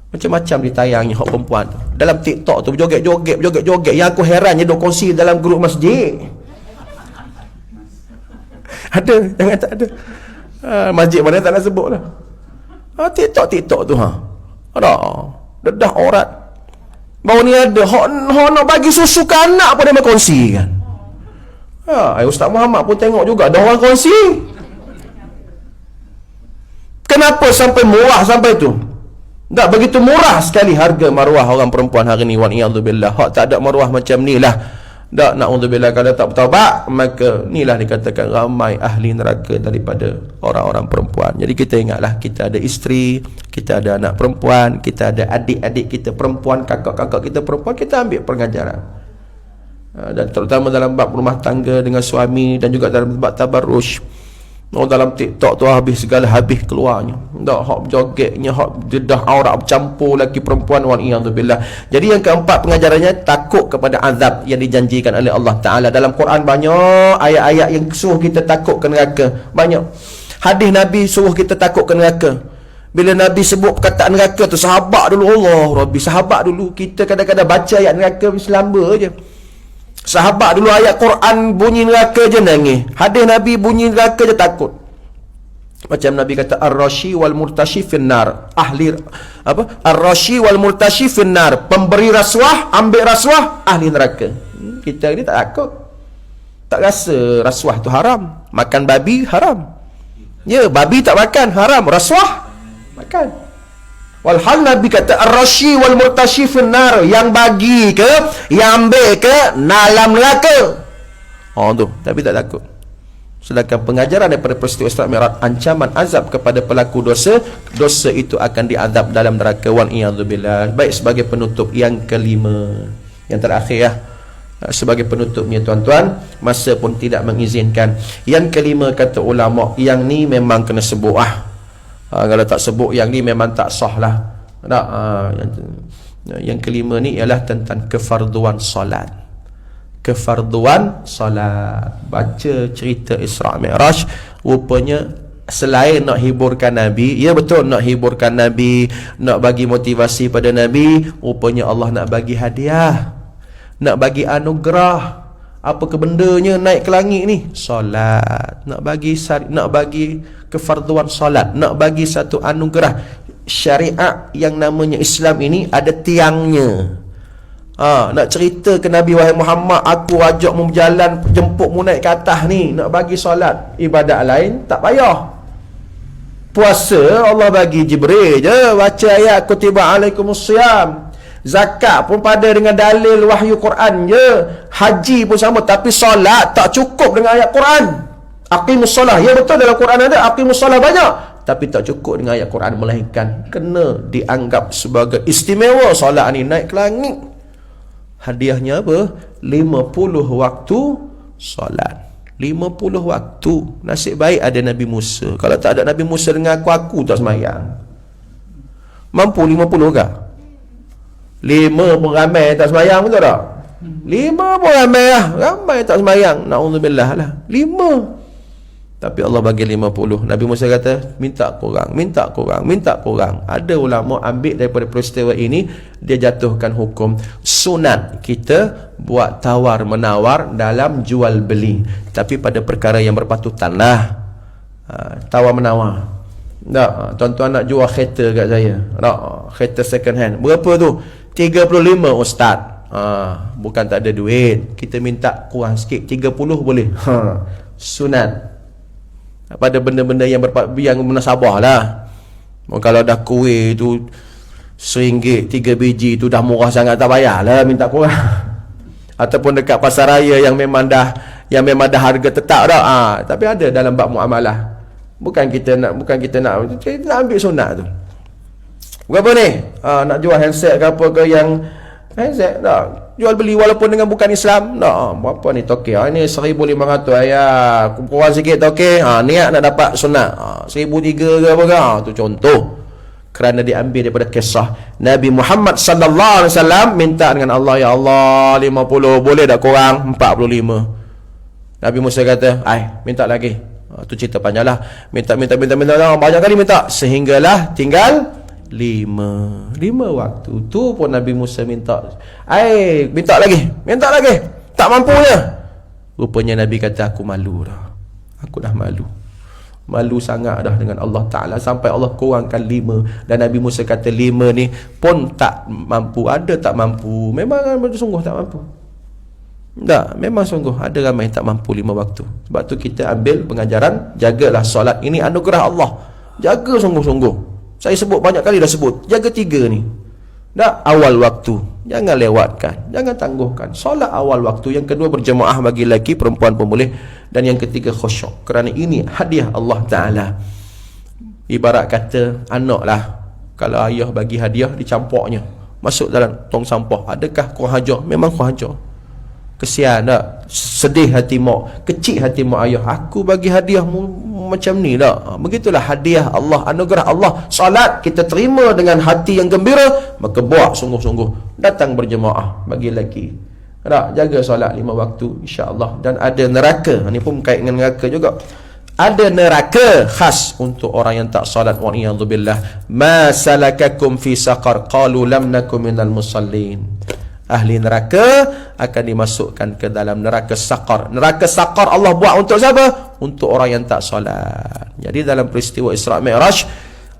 macam-macam ditayangnya hak perempuan tu. Dalam TikTok tu berjoget-joget. Yang aku herannya dok kongsi dalam grup masjid. Ada, jangan tak ada. Masjid mana tak nak sebut lah. TikTok tu ada dedah aurat. Baru ni ada hak nak bagi susu ke anak pun dia berkongsi kan. Ustaz Muhammad pun tengok juga ada orang kongsi. Kenapa sampai murah sampai tu? Tak begitu murah sekali harga maruah orang perempuan hari ni, waliyadzubillah. Hak tak ada maruah macam ni lah. Tak, na'udzubillah, kalau tak bertaubat, maka inilah dikatakan ramai ahli neraka daripada orang-orang perempuan. Jadi kita ingatlah, kita ada isteri, kita ada anak perempuan, kita ada adik-adik kita perempuan, kakak-kakak kita perempuan, kita ambil pengajaran. Dan terutama dalam bab rumah tangga dengan suami, dan juga dalam bab tabarruj. Dalam TikTok tu habis keluarnya. Tak, hak jogetnya, hak dedah aurat bercampur lelaki perempuan, waliyadzubillah. Jadi yang keempat pengajarannya, takut kepada azab yang dijanjikan oleh Allah Ta'ala. Dalam Quran banyak ayat-ayat yang suruh kita takut ke neraka. Banyak hadis Nabi suruh kita takut ke neraka. Bila Nabi sebut perkataan neraka tu, sahabat dulu, Allah Rabbi, sahabat dulu. Kita kadang-kadang baca ayat neraka selamba je. Sahabat dulu ayat Quran bunyi neraka je nangis. Hadis Nabi bunyi neraka je takut. Macam Nabi kata, ar-rashi wal murtashi finnar. Ar-rashi wal murtashi finnar. Pemberi rasuah, ambil rasuah, ahli neraka. Kita ni tak takut. Tak rasa rasuah tu haram. Makan babi haram. Ya, babi tak makan, haram. Rasuah makan. Walhal Nabi kata ar-rashi wal murtashi finnar, yang bagi ke, yang ambil ke, dalam neraka. Tu, tapi tak takut. Sedangkan pengajaran daripada peristiwa Isra Mi'raj, ancaman azab kepada pelaku dosa, dosa itu akan diazab dalam neraka, waliyadzubillah. Baik, sebagai penutup yang kelima, yang terakhir ya, sebagai penutupnya tuan-tuan, masa pun tidak mengizinkan. Yang kelima kata ulama, yang ni memang kena sebut kalau tak sebut yang ni memang tak sah lah. Yang kelima ni ialah tentang kefarduan solat. Kefarduan solat. Baca cerita Isra Mi'raj, rupanya selain nak hiburkan Nabi, ya betul, nak hiburkan Nabi, nak bagi motivasi pada Nabi, rupanya Allah nak bagi hadiah, nak bagi anugerah. Apa kebendanya naik ke langit ni? Solat. Nak bagi kefarduan solat, nak bagi satu anugerah. Syariat yang namanya Islam ini ada tiangnya. Nak cerita ke Nabi, wahai Muhammad, aku ajak mu berjalan, jemput mu naik ke atas ni, nak bagi solat. Ibadat lain tak payah. Puasa Allah bagi Jibril je, baca ayat kutiba alaikumusiyam. Zakat pun pada dengan dalil wahyu Quran je. Haji pun sama. Tapi solat tak cukup dengan ayat Quran. Aqimus solah, ya betul dalam Quran ada aqimus solah banyak, tapi tak cukup dengan ayat Quran, melainkan kena dianggap sebagai istimewa. Solat ni naik ke langit, hadiahnya apa? 50 waktu solat. 50 waktu. Nasib baik ada Nabi Musa. Kalau tak ada Nabi Musa dengan aku tak semayang. Mampu 50 ke? 5 pun ramai tak semayang, betul tak? 5 pun ramai lah, ramai tak semayang, na'udzubillah lah. 5, tapi Allah bagi 50. Nabi Musa kata, minta kurang. Ada ulama ambil daripada peristiwa ini, dia jatuhkan hukum sunat kita buat tawar menawar dalam jual beli, tapi pada perkara yang berpatutan lah. Tawar menawar. Tak, tuan-tuan nak jual kereta kat saya, tak, kereta second hand, berapa tu? 35 ustaz. Bukan tak ada duit, kita minta kurang sikit, 30 boleh. Sunat. Pada benda-benda yang munasabah lah. Kalau dah kuih tu RM1 3 biji tu dah murah sangat, tak payah lah minta kurang. Ataupun dekat pasar raya yang memang dah harga tetap dah. Tapi ada dalam bab muamalah. Bukan kita nak ambil sunat tu. Berapa ni? Nak jual handset ke apa ke, yang handset tak, jual beli walaupun dengan bukan Islam. Berapa ni toke? Ini 1,500. Kurang sikit toke. Niat nak dapat sunat. 1,300 ke apa ke? Tu contoh. Kerana diambil daripada kisah Nabi Muhammad sallallahu alaihi wasallam minta dengan Allah, ya Allah 50, boleh tak kurang 45? Nabi Musa kata, minta lagi. Tu cerita panjang lah. Minta, banyak kali minta. Sehinggalah tinggal 5 waktu. Tu pun Nabi Musa minta. Minta lagi. Tak mampunya. Rupanya Nabi kata, aku malu dah. Aku dah malu. Malu sangat dah dengan Allah Ta'ala. Sampai Allah kurangkan 5. Dan Nabi Musa kata 5 ni pun tak mampu. Ada tak mampu. Memang sungguh tak mampu. Tak, memang sungguh ada ramai yang tak mampu 5 waktu. Sebab tu kita ambil pengajaran, jagalah solat. Ini anugerah Allah. Jaga sungguh-sungguh. Saya sebut banyak kali dah sebut. Jaga 3 ni. Tak, awal waktu. Jangan lewatkan. Jangan tangguhkan. Solat awal waktu. Yang kedua berjemaah bagi lelaki, perempuan pun boleh. Dan yang ketiga khusyuk. Kerana ini hadiah Allah Ta'ala. Ibarat kata anak lah. Kalau ayah bagi hadiah, dicampurnya. Masuk dalam tong sampah. Adakah kurang ajar? Memang kurang ajar. Kesian tak? Sedih hati mak, kecil hati mak ayah. Aku bagi hadiah macam ni tak? Begitulah hadiah Allah, anugerah Allah. Salat kita terima dengan hati yang gembira, maka buat sungguh-sungguh. Datang berjemaah bagi lelaki. Tak? Jaga solat 5 waktu insya-Allah. Dan ada neraka. Ini pun berkait dengan neraka juga. Ada neraka khas untuk orang yang tak solat. Wa iyadzubillah. Ma salakakum fi saqar? Qalu lam nakum minal musallin. Ahli neraka akan dimasukkan ke dalam neraka saqar. Neraka saqar Allah buat untuk siapa? Untuk orang yang tak solat. Jadi dalam peristiwa Isra' Mi'raj,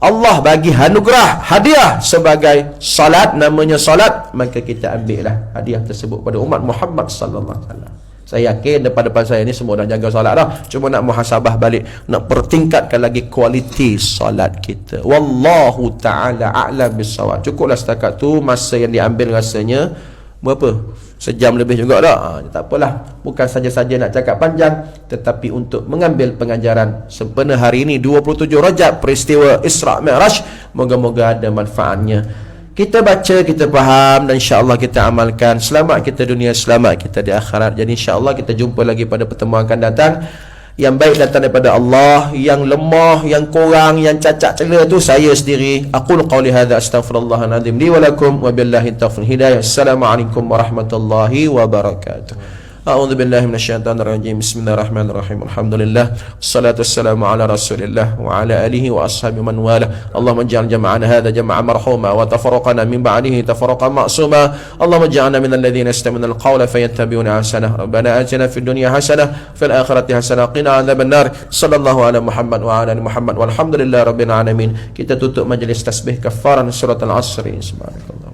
Allah bagi anugerah, hadiah sebagai salat, namanya salat, maka kita ambillah hadiah tersebut pada umat Muhammad sallallahu alaihi wasallam. Saya yakin depan-depan saya ni semua dah jaga solat dah. Cuma nak muhasabah balik, nak pertingkatkan lagi kualiti solat kita. Wallahu ta'ala a'lam bis-shawab. Cukuplah setakat tu masa yang diambil rasanya berapa? Sejam lebih juga dah. Tak apalah. Bukan saja-saja nak cakap panjang, tetapi untuk mengambil pengajaran sempena hari ini 27 Rajab, peristiwa Isra' Mi'raj. Moga-moga ada manfaatnya. Kita baca, kita faham, dan insya-Allah kita amalkan. Selamat kita dunia, selamat kita di akhirat. Jadi insya-Allah kita jumpa lagi pada pertemuan akan datang. Yang baik datang daripada Allah, yang lemah, yang kurang, yang cacat celah tu saya sendiri. Aqulu qawli hadza astaghfirullahal azim li wa lakum wa billahi taufiq hidayah. Assalamualaikum warahmatullahi wabarakatuh. A'udzu billahi minasyaitonir rajim. Bismillahirrahmanirrahim. Alhamdulillah. Wassalatu wassalamu ala Rasulillah wa ala alihi wa ashabihi man wala. Allahumma ij'al jam'ana hadha jam'an marhuma wa tafarraqana min ba'dihi tafarraqan ma'suma. Allahumma ij'alna minal ladzina yastami'una al-qawla fayattabi'una ahsanah. Rabbana atina fid dunya hasanah fil akhirati hasanah qina adzaban nar. Sallallahu ala Muhammad wa ala ali Muhammad walhamdulillahi rabbil alamin. Kita tutup majlis tasbih kafaran surat al-asr. Subhanallah.